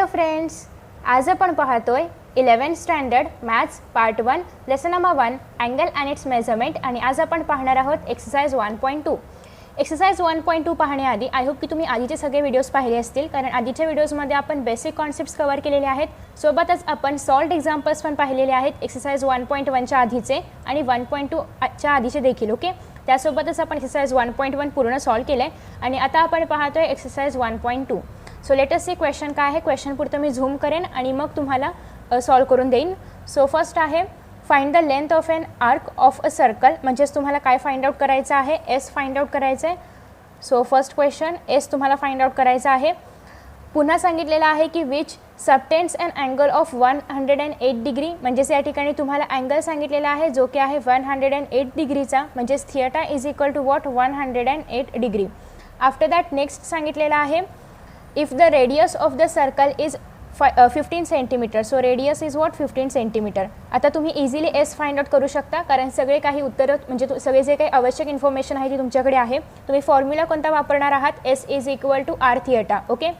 Hello friends, आज आपण पाहतोय 11th standard maths part 1 lesson number 1 angle and it's measurement. आणि आज आपण पाहणार आहोत एक्सरसाइज 1.2. एक्सरसाइज 1.2 पाहण्याआधी आय होप की तुम्ही आधीचे सगळे व्हिडिओज पाहिले असतील, कारण आधीच्या व्हिडिओजमध्ये आपण बेसिक कॉन्सेप्ट्स कव्हर केलेले आहेत. सोबतच आपण सॉल्व्ड एक्झाम्पल्स पण पाहिलेले आहेत एक्सरसाइज 1.1च्या आधीचे आणि 1.2च्या आधीचे देखील. ओके, त्यासोबतच आपण एक्सरसाइज 1.1 पूर्ण सॉल्व केलं आहे आणि आता आपण पाहतोय exercise 1.2. So let us see question काय आहे. क्वेश्चन पुरतं मी झूम करेन आणि मग तुम्हाला सॉल्व करून देईन. सो फर्स्ट आहे find the length of an arc of a circle. म्हणजेच तुम्हाला काय फाइंड आउट करायचं आहे, एस फाइंड आउट करायचं आहे. सो फर्स्ट क्वेश्चन एस तुम्हाला फाइंड आउट करायचं आहे. पुन्हा सांगितलेलं आहे की which subtends an angle of 108 degree. म्हणजेच या ठिकाणी तुम्हाला अँगल सांगितलेला आहे जो की आहे 108 डिग्रीचा. म्हणजेच theta is equal to what 108 degree. After that next सांगितलेलं आहे if the radius of the circle is 15 centimetre. So radius is what 15 centimetre. आता तुम्ही इझिली एस फाइंड आउट करू शकता, कारण सगळे काही उत्तरं म्हणजे सगळे जे काही आवश्यक इन्फॉर्मेशन आहे ती तुमच्याकडे आहे. तुम्ही फॉर्म्युला कोणता वापरणार आहात, S is equal to R theta. Okay,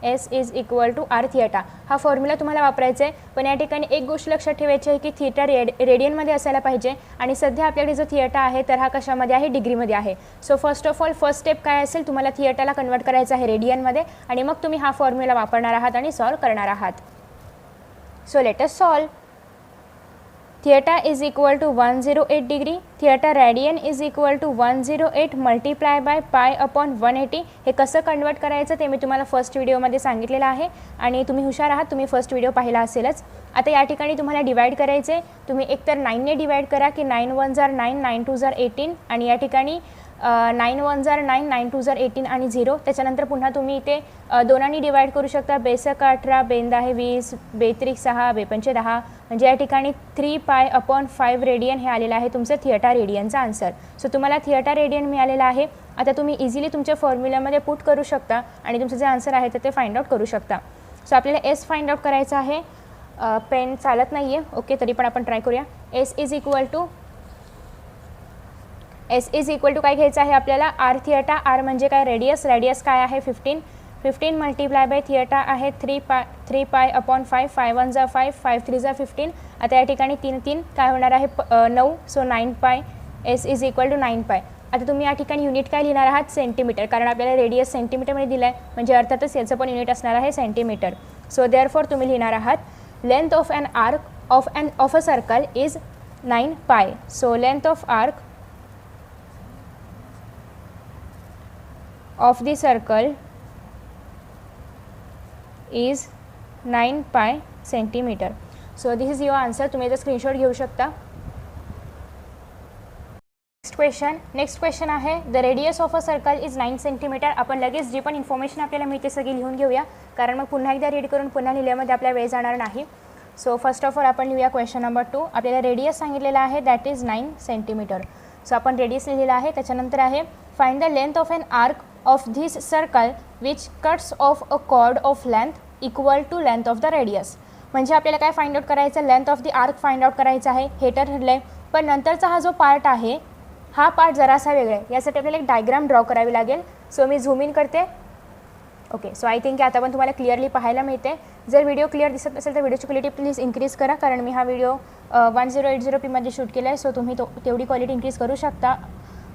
S is equal to R theta हा फॉर्म्युला तुम्हाला वापरायचा आहे. पण या ठिकाणी एक गोष्ट लक्षात ठेवायची आहे की थिएटा रेडियनमध्ये असायला पाहिजे आणि सध्या आपल्याकडे जो थिएटा आहे तर हा कशामध्ये आहे, डिग्रीमध्ये आहे. So first of all first step काय असेल, तुम्हाला थिएटाला कन्वर्ट करायचं आहे रेडियनमध्ये आणि मग तुम्ही हा फॉर्म्युला वापरणार आहात आणि सॉल्व करणार आहात. So let us solve. Theta is equal to 108 degree. Theta radian is equal to 108 multiply by pi upon 180. हे कसं कन्वर्ट करायचं ते मी तुम्हाला फर्स्ट व्हिडिओमध्ये सांगितलेलं आहे आणि तुम्ही हुशार आहात, तुम्ही फर्स्ट व्हिडिओ पाहिला असेलच. आता या ठिकाणी तुम्हाला डिवाइड करायचे. तुम्ही एकतर 9ने डिवाइड करा की 9 1 जार 9, 9 2 जार 18 आणि या ठिकाणी 9 1 जार 9, 9 2 जार 18 आणि 0. त्याच्यानंतर पुन्हा तुम्ही इथे दोनांनी डिवाइड करू शकता. बेसक 18, बेन 10 20, बेत्रिक 6, बेपंचे 10. म्हणजे या ठिकाणी 3 पाय अपॉन 5 रेडियन हे आलेलं आहे तुमचं थिएटा रेडियनचा आन्सर. सो तुम्हाला थिएटा रेडियन मिळालेला आहे. आता तुम्ही इझिली तुमच्या फॉर्म्युल्यामध्ये पुट करू शकता आणि तुमचं जे आन्सर आहे तर ते फाइंड आउट करू शकता. सो आपल्याला एस फाइंड आउट करायचं आहे. पेन चालत नाही आहे. ओके, तरी पण आपण ट्राय करूया. एस इज इक्वल टू काय घ्यायचं आहे आपल्याला, आर थिएटा. आर म्हणजे काय, रेडियस. रेडियस काय आहे 15. 15 मल्टिप्लाय बाय थिएटा आहे 3 पाय अपॉन 5. 5 1 जा 5, 5 3 जा 15. आता या ठिकाणी 3 काय होणार आहे 9. सो 9 पाय. एस इज इक्वल टू 9 पाय. आता तुम्ही या ठिकाणी युनिट काय लिहिणार आहात, सेंटीमीटर, कारण आपल्याला रेडियस सेंटीमीटरमध्ये दिलं आहे म्हणजे अर्थातच याचं पण युनिट असणार आहे सेंटीमीटर. सो देअरफॉर तुम्ही लिहिणार आहात length of an arc of a circle is 9 पाय. So length of arc of the circle is 9 pi centimeter. So this is your answer. तुम्ही याचा स्क्रीनशॉट घेऊ शकता. नेक्स्ट क्वेश्चन आहे the radius of a circle is 9 centimetre. आपण लगेच जी पण information आपल्याला मिळते सगळी लिहून घेऊया, कारण मग पुन्हा एकदा रीड करून पुन्हा लिहिल्यामध्ये आपला वेळ जाणार नाही. सो फर्स्ट ऑफ ऑल आपण लिहूया क्वेश्चन नंबर 2. आपल्याला रेडियस सांगितलेला आहे दॅट इज 9 सेंटीमीटर. सो आपण रेडियस लिहिलेला आहे. त्याच्यानंतर आहे find the length of an arc of this circle which cuts off a chord of length equal to length of the radius. म्हणजे आपल्याला काय फाइंड आउट करायचं, length of the arc find out करायचं आहे. हे तर ठरलं आहे, पण नंतरचा हा जो पार्ट आहे हा पार्ट जरासा वेगळा आहे. यासाठी आपल्याला एक डायग्राम ड्रॉ करावी लागेल. सो मी झूम इन करते. ओके, सो आय थिंक की आता पण तुम्हाला क्लिअरली पाहायला मिळते. जर व्हिडिओ क्लिअर दिसत असेल तर व्हिडिओची क्वालिटी प्लीज इन्क्रीज करा, कारण मी हा व्हिडिओ 1080p मध्ये शूट केला आहे. सो तुम्ही तेवढी क्वालिटी इन्क्रीज करू शकता.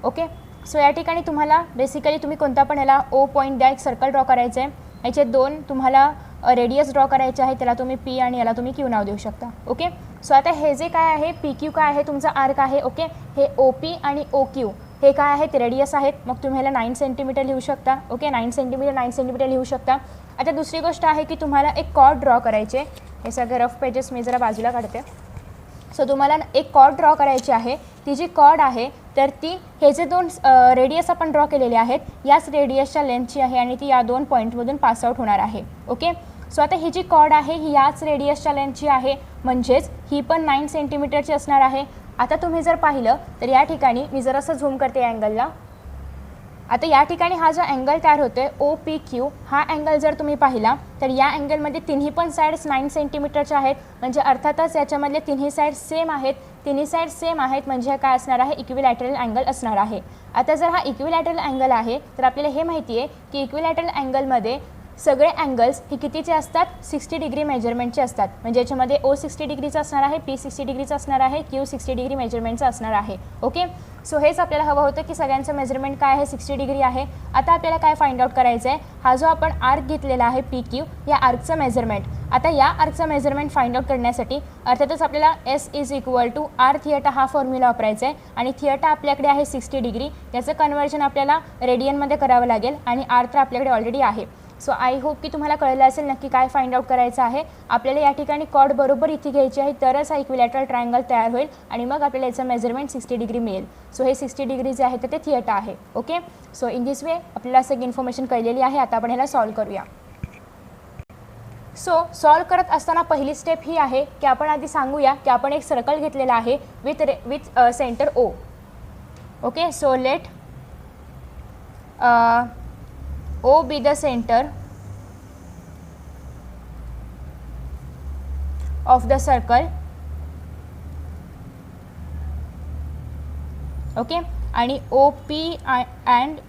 ओके, सो या ठिकाणी तुम्हाला बेसिकली तुम्ही कोणता पण याला ओ पॉईंट द्या, एक सर्कल ड्रॉ करायचं आहे. याचे 2 तुम्हाला रेडियस ड्रॉ करायचे आहे, त्याला तुम्ही पी आणि याला तुम्ही क्यू नाव देऊ शकता. ओके, सो आता हे जे काय आहे पी क्यू काय आहे तुमचा आर्क आहे. ओके, हे ओ पी आणि ओ क्यू हे काय आहेत, रेडियस आहेत. मग तुम्ही ह्याला 9 सेंटीमीटर लिहू शकता. ओके, 9 सेंटीमीटर लिहू शकता. आता दुसरी गोष्ट आहे की तुम्हाला एक कॉर्ड ड्रॉ करायचे. हे सगळे रफ पेजेस मी जरा बाजूला काढते. सो तुम्हाला एक कॉर्ड ड्रॉ करायची आहे. ती जी कॉर्ड आहे तर ती हे जे 2 रेडियस आपण ड्रॉ केलेले आहेत याच रेडियसच्या लेंथची आहे आणि ती या 2 पॉईंटमधून पासआउट होणार आहे. ओके, सो आता ही जी कॉर्ड आहे ही याच रेडियसच्या लेंथची आहे, म्हणजेच ही पण 9 सेंटीमीटरची असणार आहे. आता तुम्ही जर पाहिलं तर या ठिकाणी मी जरासं झूम करते या अँगलला. आता या ठिकाणी हा जो अँगल तयार होतोय ओ पी क्यू, हा अँगल जर तुम्ही पाहिला तर या अँगलमध्ये तिन्ही पण साईड्स 9 सेंटीमीटरच्या आहेत. म्हणजे अर्थातच याच्यामधले तिन्ही साईड्स सेम आहेत. म्हणजे काय असणार आहे, इक्विलॅटरल अँगल असणार आहे. आता जर हा इक्विलॅटरल अँगल आहे तर आपल्याला हे माहिती आहे की इक्विलॅटरल अँगलमध्ये सगळे अँगल्स हे कितीचे असतात, 60 डिग्री मेजरमेंटचे असतात. म्हणजे याच्यामध्ये ओ 60 डिग्रीचा असणार आहे, पी 60 डिग्रीचा असणार आहे, क्यू 60 डिग्री मेजरमेंटचा असणार आहे. ओके, सो हेच आपल्याला हवं होतं की सगळ्यांचं मेजरमेंट काय आहे, 60 डिग्री आहे. आता आपल्याला काय फाइंड आउट करायचं आहे, हा जो आपण आर्क घेतलेला आहे पी क्यू, या आर्कचं मेजरमेंट. आता या आर्कचं मेजरमेंट फाइंड आउट करण्यासाठी अर्थातच आपल्याला S is equal to R theta हा फॉर्म्युला वापरायचा आहे. आणि थिएटा आपल्याकडे आहे 60 डिग्री, त्याचं कन्वर्जन आपल्याला रेडियनमध्ये करावं लागेल आणि आर तर आपल्याकडे ऑलरेडी आहे. सो आय होप की तुम्हाला कळलं असेल नक्की काय फाइंड आउट करायचं आहे. आपल्याला या ठिकाणी कॉर्ड बरोबर इथे घ्यायची आहे, तरच हा इक्विलॅटरल ट्रायंगल तयार होईल आणि मग आपल्याला याचं मेजरमेंट 60 डिग्री मिळेल. सो हे 60 डिग्री जे आहे तर ते थिएटा आहे. ओके, सो इन दिस वे आपल्याला सगळी इन्फॉर्मेशन कळलेली आहे. आता आपण ह्याला सॉल्व करूया. सो सॉल्व करत असताना पहिली स्टेप ही आहे की आपण आधी सांगूया की आपण एक सर्कल घेतलेला आहे with centre O. Okay, so let O be the center of the circle. Okay, आणि OP and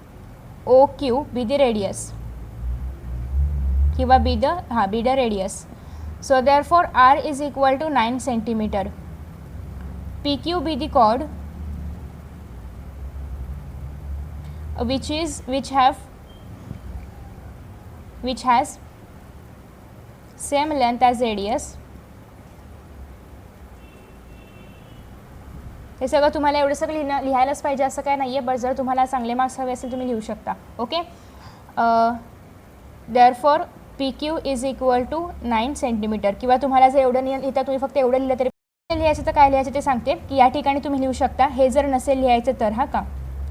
OQ be the radius किंवा be the radius. So therefore R is equal to 9 centimeter. PQ be the chord which has same length as radius. हे सगळं तुम्हाला एवढं सगळं लिहायलाच पाहिजे असं काय नाही आहे, बट जर तुम्हाला चांगले मार्क्स हवे असेल तुम्ही लिहू शकता. Okay, therefore P Q is equal to 9 centimetre. किंवा तुम्हाला जर एवढं लिहिता तुम्ही फक्त एवढं लिहिलं तरी लिहायचं तर काय लिहायचं ते सांगते की या ठिकाणी तुम्ही लिहू शकता. हे जर नसेल लिहायचं तर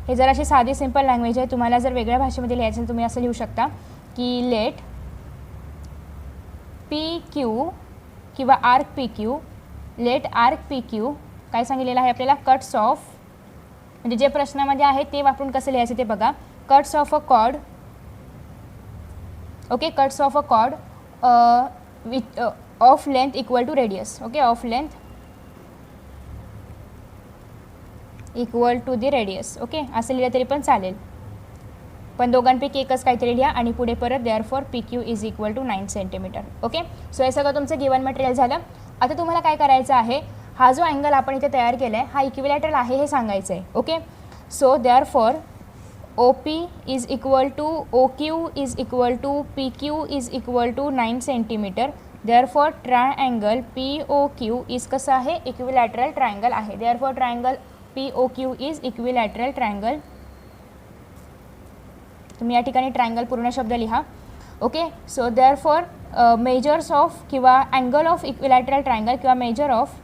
हे जर अशी साधी सिंपल लँग्वेज आहे, तुम्हाला जर वेगळ्या भाषेमध्ये लिहायचं तर तुम्ही असं लिहू शकता की लेट पी क्यू किंवा arc P Q, let arc P Q काय सांगितलेलं आहे आपल्याला, कट्स ऑफ, म्हणजे जे प्रश्नामध्ये आहे ते वापरून कसं लिहायचं ते बघा. Cuts of a chord. Okay, cuts of a chord with of length equal to radius. Okay, of length equal to the radius. Okay, असं लिहिलं तरी पण चालेल, पण दोघांपैकी एकच काहीतरी लिहा आणि पुढे परत therefore P Q is equal to 9 centimetre. Okay, so हे सगळं तुमचं गिवन मटेरियल झालं. आता तुम्हाला काय करायचं आहे, हा जो अँगल आपण इथे तयार केला आहे हा इक्विलॅटरल आहे हे सांगायचं आहे. Okay, so therefore O P is equal to O Q is equal to P Q is equal to 9 centimetre. Therefore triangle P O Q is कसं आहे, इक्विलॅटरल ट्रायंगल आहे. Therefore triangle P O Q is equilateral triangle. तुम्ही या ठिकाणी triangle पूर्ण शब्द लिहा. Okay, so therefore measures of किंवा अँगल ऑफ इक्विलॅटरल ट्रायंगल किंवा measure of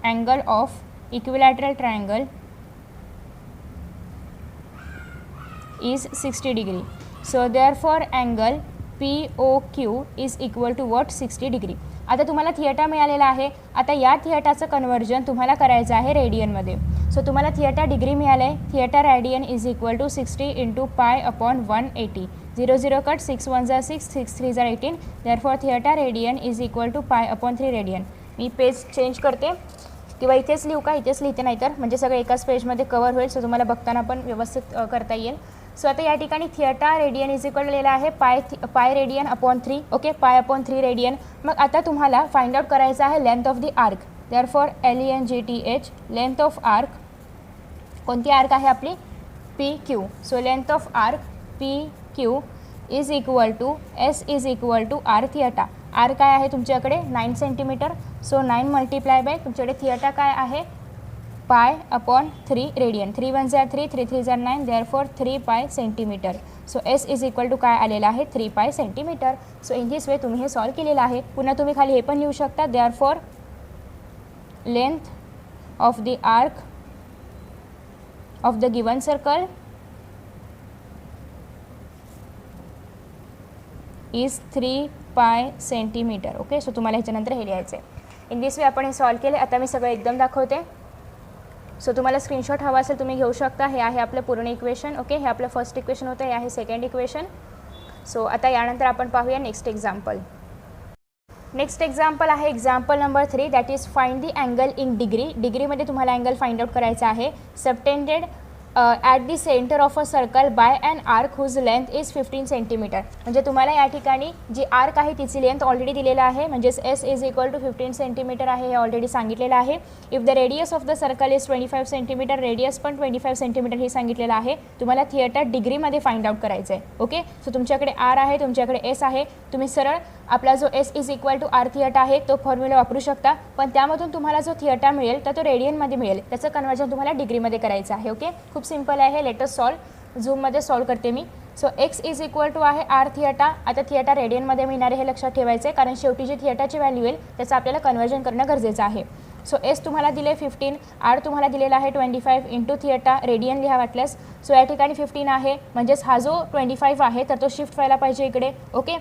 angle of equilateral triangle is 60 degree. So therefore angle P O Q is equal to what, 60 degree. आता तुम्हाला थिएटा मिळालेला आहे. आता या थिएटाचं कन्वर्जन तुम्हाला करायचं आहे रेडियनमध्ये. सो तुम्हाला थिएटा डिग्री मिळालं आहे. Theta radian is equal to 60 into pi upon 180. 0 0 cut, 6 1 जार 6, 6 3 जार 18. Therefore theta radian is equal to pi upon 3 radian. मी पेज चेंज करते किंवा इथेच लिहू का, इथेच लिहिते नाही तर म्हणजे सगळं एकाच पेजमध्ये कवर होईल. सो तुम्हाला बघताना पण व्यवस्थित करता येईल. सो आता या ठिकाणी थिएटा रेडियन इज इक्वल लिहिलेला आहे pi radian upon 3. Okay, pi upon 3 radian. मग आता तुम्हाला फाइंड आउट करायचं आहे length of the arc. Therefore LENGTH, length of arc. कोणती आर्क आहे आपली, P Q. So length of arc P Q is equal to S is equal to R theta. R काय आहे तुमच्याकडे 9 सेंटीमीटर. सो 9 मल्टिप्लाय बाय तुमच्याकडे थिएटा काय आहे pi upon 3 radian. 3 1 जार 3, 3 3 जार 9. Therefore 3 pi centimetre. So S is equal to काय आलेला आहे 3 pi centimetre. So in this way तुम्ही हे सॉल्व केलेलं आहे. पुन्हा तुम्ही खाली हे पण लिहू शकता. Therefore length of the arc of the given circle is 3 pi centimetre. Okay, so तुम्हाला ह्याच्यानंतर हे लिहायचं आहे. इन दिस वे आपण हे सॉल्व केले. आता मी सगळं एकदम दाखवते. सो तुम्हाला स्क्रीनशॉट हवा असेल तुम्ही घेऊ शकता. हे आहे आपलं पूर्ण इक्वेशन. ओके, हे आपलं फर्स्ट इक्वेशन होतं, हे आहे सेकंड इक्वेशन. सो आता यानंतर आपण पाहूया नेक्स्ट एक्झाम्पल. नेक्स्ट एक्झाम्पल आहे example number 3, that is find the angle in degree. डिग्रीमध्ये तुम्हाला अँगल फाइंड आउट करायचा आहे. Subtended at the centre of a circle by and arc whose length is 15 centimetre. म्हणजे तुम्हाला या ठिकाणी जी आर्क आहे तिची लेंथ ऑलरेडी दिलेला आहे, म्हणजेच S is equal to 15 centimetre आहे, हे ऑलरेडी सांगितलेलं आहे. If the radius of the circle is 25 centimetre, radius पण 25 सेंटीमीटर हे सांगितलेलं आहे. तुम्हाला थिएटर डिग्रीमध्ये फाइंड आउट करायचं आहे. ओके, सो तुमच्याकडे आर आहे, तुमच्याकडे एस आहे, तुम्ही सरळ आपला जो S is equal to R theta आहे तो फॉर्म्युला वापरू शकता, पण त्यामधून तुम्हाला जो थिएटा मिळेल तर तो रेडियनमध्ये मिळेल, त्याचं कन्वर्जन तुम्हाला डिग्रीमध्ये करायचं आहे. ओके, खूप सिंपल आहे. लेटेस्ट सॉल्व झूममध्ये सॉल्व करते मी. So X is equal to आहे आर थिएटा. आता थिएटा रेडियनमध्ये मिळणार आहे हे लक्षात ठेवायचं आहे, कारण शेवटी जी थिएटाची व्हॅल्यू येईल त्याचं आपल्याला कन्वर्जन करणं गरजेचं आहे. सो एस तुम्हाला दिले 15, आर तुम्हाला दिलेला आहे 25 इंटू थिएटा, रेडियन लिहा वाटल्यास. सो या ठिकाणी 15 आहे, म्हणजेच हा जो 25 आहे तर तो शिफ्ट व्हायला पाहिजे इकडे. ओके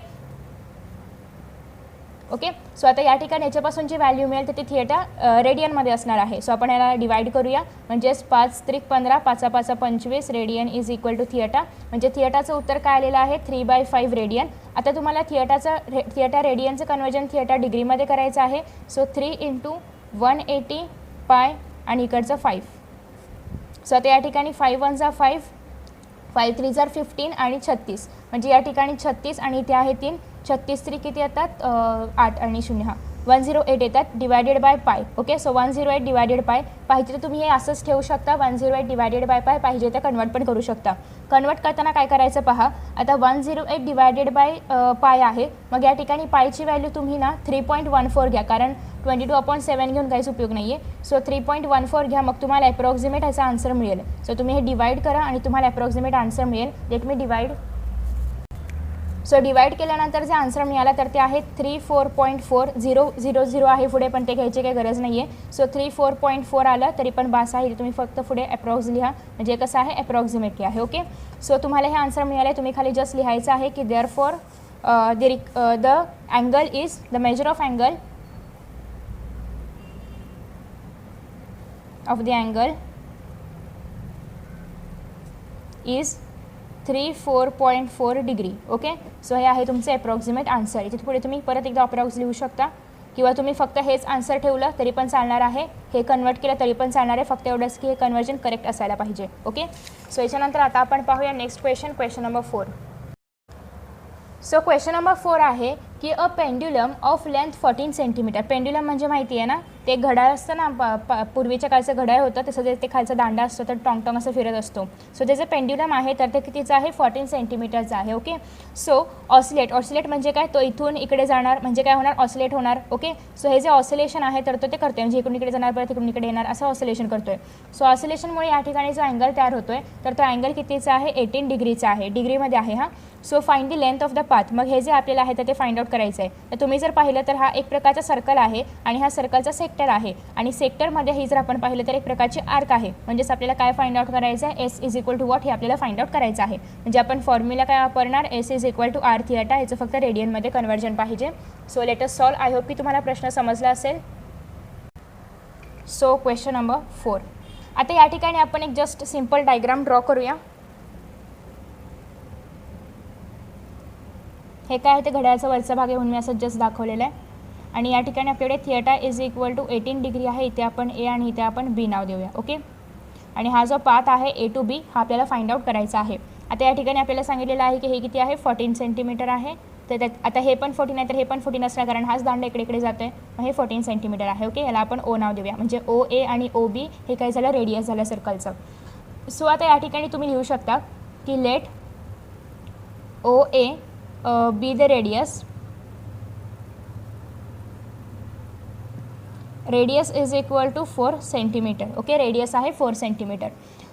ओके, सो आता या ठिकाणी याच्यापासून जी व्हॅल्यू मिळेल तर ती थिएटा रेडियनमध्ये असणार आहे. सो आपण याला डिवाइड करूया, म्हणजेच 5 त्रिक 15, 5 5 25 रेडियन इज इक्वल टू थिएटा. म्हणजे थिएटाचं उत्तर काय आलेलं आहे 3/5 रेडियन. आता तुम्हाला थिएटा रेडियनचं कन्वर्जन थिएटा डिग्रीमध्ये करायचं आहे. सो 3 इंटू 180 पाय आणि इकडचं 5. सो आता या ठिकाणी 5 1 जा 5, 5 3 जा 15 आणि 36, म्हणजे या ठिकाणी 36 आणि इथे आहे 3, 36 3 किती येतात 8 आणि 0 हां 108 येतात डिवायडेड बाय पाय. ओके, सो 108 डिवायडेड पाय. पाहिजे तर तुम्ही हे असंच ठेवू शकता, 108 डिवायडेड बाय पाय. पाहिजे तर कन्वर्ट पण करू शकता. कन्वर्ट करताना काय करायचं पहा, आता 108 डिवायडेड बाय पाय आहे, मग या ठिकाणी पायची व्हॅल्यू तुम्ही ना 3.14 घ्या, कारण 22/7 घेऊन काहीच उपयोग नाही आहे. सो 3.14 घ्या, मग तुम्हाला अप्रॉक्सिमेट याचा आन्सर मिळेल. सो तुम्ही हे डिवाइड करा आणि तुम्हाला अप्रॉक्सिमेट आन्सर मिळेल. Let me divide. So divide केल्यानंतर जे आन्सर मिळाला तर ते आहे 34.4000 आहे पुढे, पण ते घ्यायची काही गरज नाही आहे. सो 34.4 आलं तरी पण बास आहे. तुम्ही फक्त पुढे अप्रॉक्स लिहा, म्हणजे कसं आहे अप्रॉक्सिमेटली आहे. ओके, सो तुम्हाला हे आन्सर मिळालं आहे. तुम्ही खाली जस्ट लिहायचं आहे की therefore the angle is the measure of angle of the angle is 34.4 degree. Okay, so हे आहे तुमचे अप्रॉक्सिमेट आन्सर. इथे पुढे तुम्ही परत एकदा अप्रॉक्स लिहू शकता, किंवा तुम्ही फक्त हेच आन्सर ठेवलं तरी पण चालणार आहे, हे कन्वर्ट केलं तरी पण चालणार आहे, फक्त एवढंच की हे कन्वर्जन करेक्ट असायला पाहिजे. ओके, सो याच्यानंतर आता आपण पाहूया next question, question number 4. So question number 4 आहे की a pendulum of length 14 centimetre. Pendulum म्हणजे माहिती आहे ना, ते घड्याळ असतं ना, पूर्वीच्या काळचं घड्याळ होतं तसं ते खालचा दांडा असतो तर टॉंग टॉंग असं फिरत असतो. सो त्याचं पेंड्युलम आहे तर ते कितीचं आहे 14 सेंटीमीटरचं आहे. Okay, so oscillate. ऑसिलेट म्हणजे काय, तो इथून इकडे जाणार म्हणजे काय होणार ऑसिलेट होणार. ओके, सो हे जे ऑसिलेशन आहे तर तो ते करतोय, म्हणजे इकडून इकडे जाणार परत इकडून इकडे येणार असं ऑसिलेशन करतोय. सो ऑसिलेशनमुळे या ठिकाणी जो अँगल तयार होतोय तर तो अँगल कितीचा आहे 18 डिग्रीचा आहे, डिग्रीमध्ये आहे हां. So find the length of the path. मग हे जे आपल्याला आहे तर ते फाइंड आउट करायचं आहे. तर तुम्ही जर पाहिलं तर हा एक प्रकारचा सर्कल आहे आणि हा सर्कलचा सेक्टर आहे, आणि सेक्टरमध्ये ही जर आपण पाहिलं तर एक प्रकारची आर्क आहे. म्हणजेच आपल्याला काय फाइंड आउट करायचं आहे S is equal to what हे आपल्याला फाइंड आउट करायचं आहे. म्हणजे आपण फॉर्म्युला काय वापरणार S is equal to R theta, याचं फक्त रेडियनमध्ये कन्वर्जन पाहिजे. So let us solve. I hope की तुम्हाला प्रश्न समजला असेल. So question number 4. आता या ठिकाणी आपण एक जस्ट सिंपल डायग्राम ड्रॉ करूया. हे काय आहे ते घड्याळाचा वरचा भाग आहे म्हणून मी असं जस्ट दाखवलेलं आहे. आणि या ठिकाणी आपल्याकडे थिएटा इज इक्वल टू 18 डिग्री आहे. इथे आपण ए आणि इथे आपण बी नाव देऊया. ओके, आणि हा जो पाथ आहे ए टू बी हा आपल्याला फाइंड आउट करायचा आहे. आता या ठिकाणी आपल्याला सांगितलेलं आहे की हे किती आहे 14 सेंटीमीटर आहे. तर आता हे पण 14 आहे तर हे पण 14 असणार, कारण हाच दांडा इकडे इकडे जातो आहे. मग हे 14 सेंटीमीटर आहे. ओके, याला आपण ओ नाव देऊया, म्हणजे ओ ए आणि ओ बी हे काय झालं रेडियस झालं सर्कलचं. सो आता या ठिकाणी तुम्ही लिहू शकता की let O A B the radius. Radius is equal to 4 centimetre. Okay, radius आहे 4 centimetre.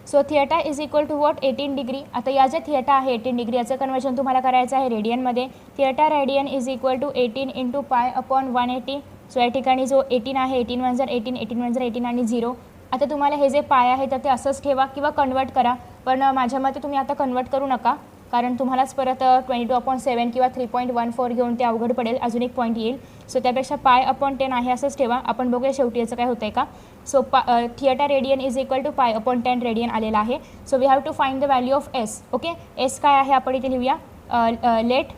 So theta is equal to what 18 degree. आता या जे थिएटा आहे 18 डिग्री याचं कन्वर्जन तुम्हाला करायचं आहे रेडियनमध्ये. Theta radian is equal to 18 into pi upon 180. So या ठिकाणी जो 18 आहे 18 1 जर 18, 18 1 जर 18 आणि 0. आता तुम्हाला हे जे पाय आहे तर ते असंच ठेवा किंवा कन्वर्ट करा, पण माझ्या मते तुम्ही आता कन्वर्ट करू नका, कारण तुम्हालाच परत 22/7 किंवा 3.14 घेऊन ते अवघड पडेल, अजून एक पॉईंट येईल. सो त्यापेक्षा पाय अपॉन 10 आहे असंच ठेवा. आपण बघूया शेवटी याचं काय होतं आहे का. So theta radian is equal to pi upon 10 radian आलेला आहे. So we have to find the value of S. Okay, S काय आहे आपण इथे लिहूया. Let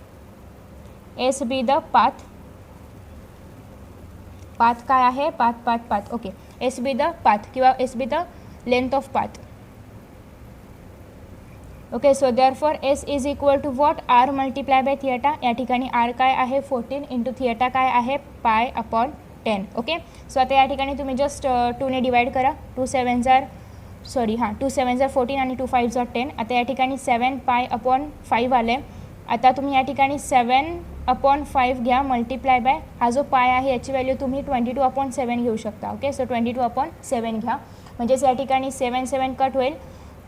S be the path. Path काय आहे path. Okay, S be the path किंवा S be the length of path. Okay. So therefore S is equal to what, R multiply by theta. या ठिकाणी आर काय आहे 14 into theta काय आहे pi upon 10. Okay. So आता या ठिकाणी तुम्ही जस्ट 2ने डिवाइड करा. 2 7 जार 14 आणि 2 5 जार 10. आता या ठिकाणी 7 पाय अपॉन 5 आले. आता तुम्ही या ठिकाणी 7 अपॉन 5 घ्या मल्टिप्लाय बाय हा जो पाय आहे याची व्हॅल्यू तुम्ही 22 अपॉन 7 घेऊ शकता. ओके. सो 22 अपॉन 7 घ्या. म्हणजेच या ठिकाणी 7 7 कट होईल.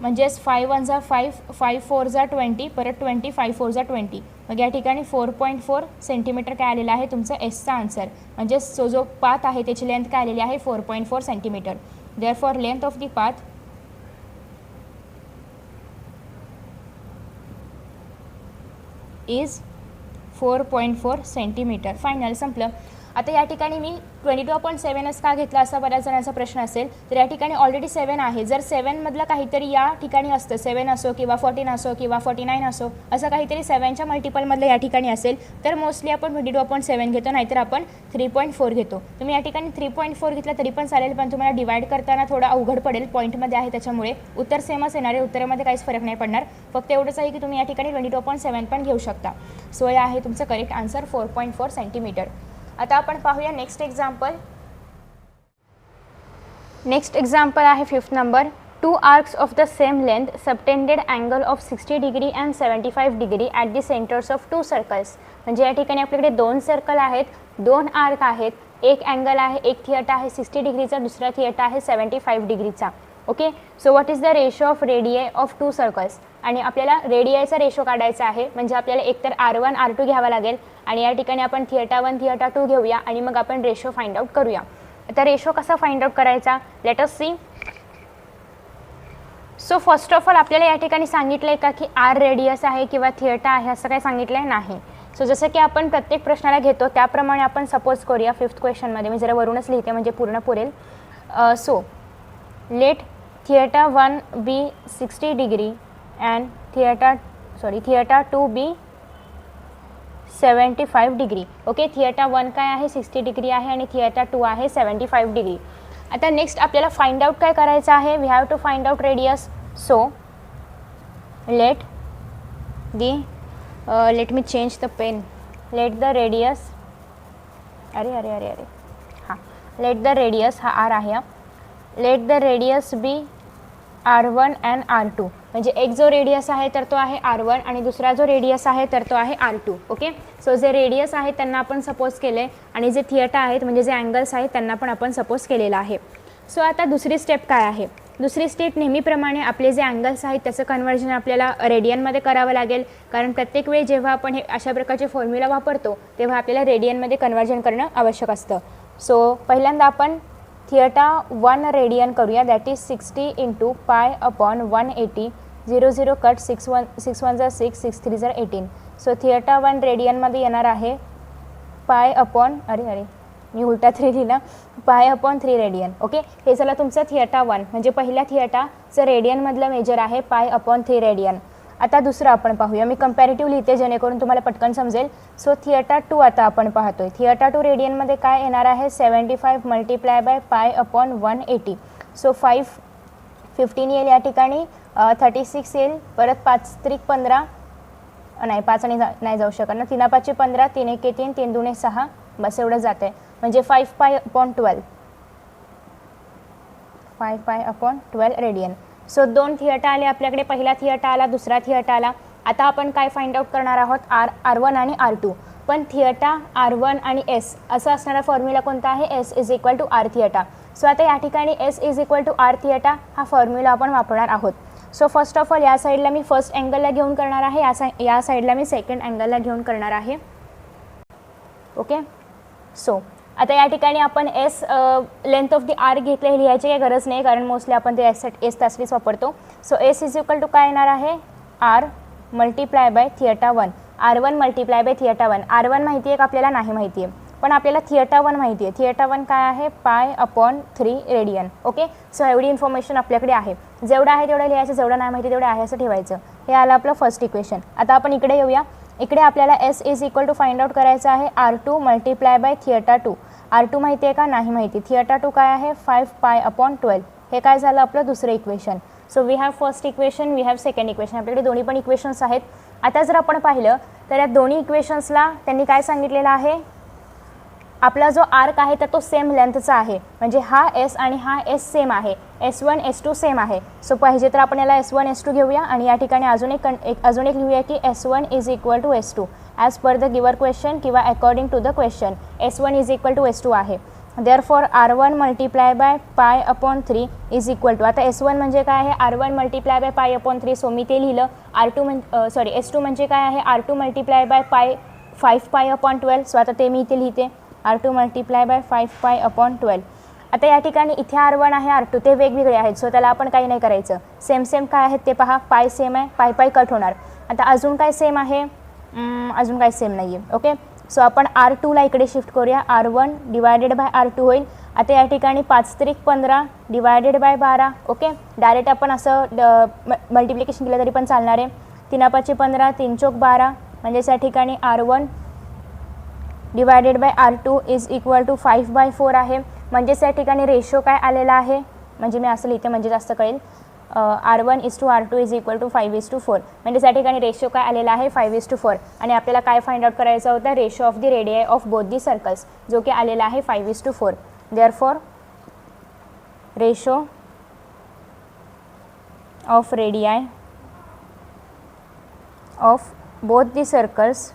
म्हणजेच 5 1 जा 5, 5 4 जा 20, परत 20, 5 4 जा 20. मग या ठिकाणी 4.4 सेंटीमीटर काय आलेला आहे तुमचा एसचा आन्सर. म्हणजेच जो पाथ आहे त्याची लेंथ काय आलेली आहे 4.4 centimetre. Therefore length of the path is 4.4 centimetre. Final, संपलं. आता या ठिकाणी मी 22.7च का घेतला असा बऱ्याच जणांचा प्रश्न असेल. तर या ठिकाणी ऑलरेडी 7 आहे. जर 7मधलं काहीतरी या ठिकाणी असतं, 7 असो किंवा 14 असो किंवा 49 असो, असं काहीतरी 7च्या मल्टिपलमधलं या ठिकाणी असेल तर मोस्टली आपण 22.7 घेतो, नाहीतर आपण 3.4 घेतो. तुम्ही या ठिकाणी 3.4 घेतला तरी पण चालेल, पण तुम्हाला डिवाइड करताना थोडं अवघड पडेल, पॉईंटमध्ये आहे त्याच्यामुळे उत्तर सेमच येणार आहे. उत्तरामध्ये काहीच फरक नाही पडणार. फक्त एवढंच आहे की तुम्ही या ठिकाणी 22.7 पण घेऊ शकता. सो या आहे तुमचं करेक्ट आन्सर 4.4 सेंटीमीटर. आता आपण पाहूया नेक्स्ट एक्झाम्पल. नेक्स्ट एक्झाम्पल आहे 5th number. 2 arcs of the same length subtended angle of 60 degree and 75 degree at the centres of 2 circles. म्हणजे या ठिकाणी आपल्याकडे 2 सर्कल आहेत, 2 आर्क आहेत, एक अँगल आहे, एक थिएटा आहे 60 डिग्रीचा, दुसरा थिएटा आहे 75 डिग्रीचा. Okay. So what is the ratio of radii of 2 circles. आणि आपल्याला रेडियायचा रेशो काढायचा आहे. म्हणजे आपल्याला एकतर R1 R2 घ्यावा लागेल आणि या ठिकाणी आपण थिएटा 1 थिएटा 2 घेऊया आणि मग आपण रेशो फाइंड आउट करूया. आता रेशो कसा फाइंड आउट करायचा, let us see. So first of all आपल्याला या ठिकाणी सांगितलं आहे का की आर रेडियस आहे किंवा थिएटा आहे, असं काही सांगितलं आहे नाही. सो जसं की आपण प्रत्येक प्रश्नाला घेतो त्याप्रमाणे आपण सपोज करूया 5th क्वेश्चनमध्ये. मी जरा वरूनच लिहिते म्हणजे पूर्ण पुरेल. So let theta 1 be 60 degree and theta 2 be 75 degree. Okay. Theta 1 काय आहे 60 डिग्री आहे आणि थिएटा 2 आहे 75 डिग्री. आता नेक्स्ट आपल्याला फाइंड आउट काय करायचं आहे, we have to find out radius. So let me change the pen. Let the radius let the radius हा आर आहे. Let the radius be R1 and R2. म्हणजे एक जो रेडियस आहे तर तो आहे R1 आणि दुसरा जो रेडियस आहे तर तो आहे R2. ओके. सो जे रेडियस आहे त्यांना आपण सपोज केले आणि जे थिएटा आहेत म्हणजे जे अँगल्स आहेत त्यांना पण आपण सपोज केलेलं आहे. सो आता दुसरी स्टेप काय आहे, दुसरी स्टेप नेहमीप्रमाणे आपले जे अँगल्स आहेत त्याचं कन्वर्जन आपल्याला रेडियनमध्ये करावं लागेल. कारण प्रत्येक वेळी जेव्हा आपण हे अशा प्रकारचे फॉर्म्युला वापरतो तेव्हा आपल्याला रेडियनमध्ये कन्वर्जन करणं आवश्यक असतं. सो पहिल्यांदा आपण थिएटा 1 रेडियन करूया. That is 60 into pi upon 180. 0 0 cut 6 1 जा 6, 6 3 जा 18. सो थिएटा 1 रेडियनमध्ये येणार आहे पाय अपॉन मी उलटा 3 लिहिला, पाय अपॉन 3 रेडियन. ओके. हे झालं तुमचं थिएटा 1 म्हणजे पहिल्या थिएटाचं रेडियनमधलं मेजर आहे पाय अपॉन 3 रेडियन. आता दुसरं आपण पाहूया. मी कंपॅरेटिव्ह लिहिते जेणेकरून तुम्हाला पटकन समजेल. सो थिएटा 2 आता आपण पाहतोय. थिएटा 2 रेडियनमध्ये काय येणार आहे 75 multiply by pi upon 180. So 15 येईल या ठिकाणी, 36 येईल, परत 5 3 15 नाही 5 आणि नाही जाऊ शकत ना, 3 5 15, 3 1 3, 3 2 6, बस एवढं जातं आहे. म्हणजे 5 pi upon 12 5 pi upon 12 radian. So 2 थिएटा आले आपल्याकडे, पहिला थिएटा आला, दुसरा थिएटा आला. आता आपण काय फाइंड आउट करणार आहोत R1 आणि R2. पण थिएटा R1 आणि S असं असणारा फॉर्म्युला कोणता आहे, S is equal to R theta. So आता या ठिकाणी S is equal to R theta हा फॉर्म्युला आपण वापरणार आहोत. सो फर्स्ट ऑफ ऑल या साईडला मी फर्स्ट अँगलला घेऊन करणार आहे, या साईडला मी सेकंड अँगलला घेऊन करणार आहे. ओके. सो आता या ठिकाणी आपण S length of the R घेतले, हे लिहायची काही गरज नाही कारण मोस्टली आपण ते एस तासलीच वापरतो. So S is equal to काय येणार आहे R multiply by theta 1. R1 multiply by theta 1. R1 माहिती आहे का आपल्याला, नाही माहिती आहे, पण आपल्याला थिएटा 1 माहिती आहे. थिएटा 1 काय आहे pi upon 3 radian. Okay. So एवढी इन्फॉर्मेशन आपल्याकडे आहे. जेवढं आहे तेवढं लिहायचं, जेवढं नाही माहिती तेवढं आहे असं ठेवायचं. हे आलं आपलं फर्स्ट इक्वेशन. आता आपण इकडे येऊया. इकडे आपल्याला S is equal to find out करायचं आहे R2 मल्टिप्लाय बाय थिएटा 2. R2 माहिती आहे का, नाही माहिती. थिएटा 2 काय आहे 5 पाय अपॉन 12. हे काय झालं आपलं दुसरं equation. So we have first equation, we have second equation. आपल्याकडे दोन्ही पण इक्वेशन्स आहेत. आता जर आपण पाहिलं तर या दोन्ही इक्वेशन्सला त्यांनी काय सांगितलेलं आहे, आपला जो आर्क आहे तर तो सेम लेंथचा आहे. म्हणजे हा एस आणि हा एस सेम आहे, S1 S2 सेम आहे. सो पाहिजे तर आपण याला S1 S2 घेऊया आणि या ठिकाणी अजून एक लिहूया की S1 is equal to S2 as per the given question किंवा according to the question S1 is equal to S2 आहे. Therefore R1 multiply by pi upon 3 is equal to, आता S1 म्हणजे काय आहे, R1 multiply by pi upon 3. So मी ते लिहिलं. S2 म्हणजे काय आहे, R2 multiply by 5 pi upon 12. So आता ते मी इथे लिहिते, R2 multiply by 5 pi upon 12. आता या ठिकाणी इथे R1 आहे, R2 ते वेगवेगळे आहेत. सो त्याला आपण काही नाही करायचं. सेम काय आहेत ते पहा, पाय सेम आहे, पाय कट होणार. आता अजून काय सेम आहे, अजून काय सेम नाही आहे. ओके, सो आपण R2ला इकडे शिफ्ट करूया. R1 डिवायडेड बाय R2 होईल. आता या ठिकाणी 5 त्रिक 15 डिवायडेड बाय 12. ओके, डायरेक्ट आपण असं मल्टिप्लिकेशन केलं तरी पण चालणार आहे. 3 5 15 3 चौक 12 म्हणजेच या ठिकाणी R1 divided by R2 is equal to 5/4 आहे. म्हणजेच या ठिकाणी रेशो काय आलेला आहे, म्हणजे मी असं लिहिते म्हणजे जास्त कळेल. R1:R2 is equal to 5:4. म्हणजे त्या ठिकाणी रेशो काय आलेला आहे 5:4. आणि आपल्याला काय फाइंड आउट करायचं होतं, ratio of the radii of both the circles, जो की आलेला आहे 5:4. Therefore ratio of radii of both the circles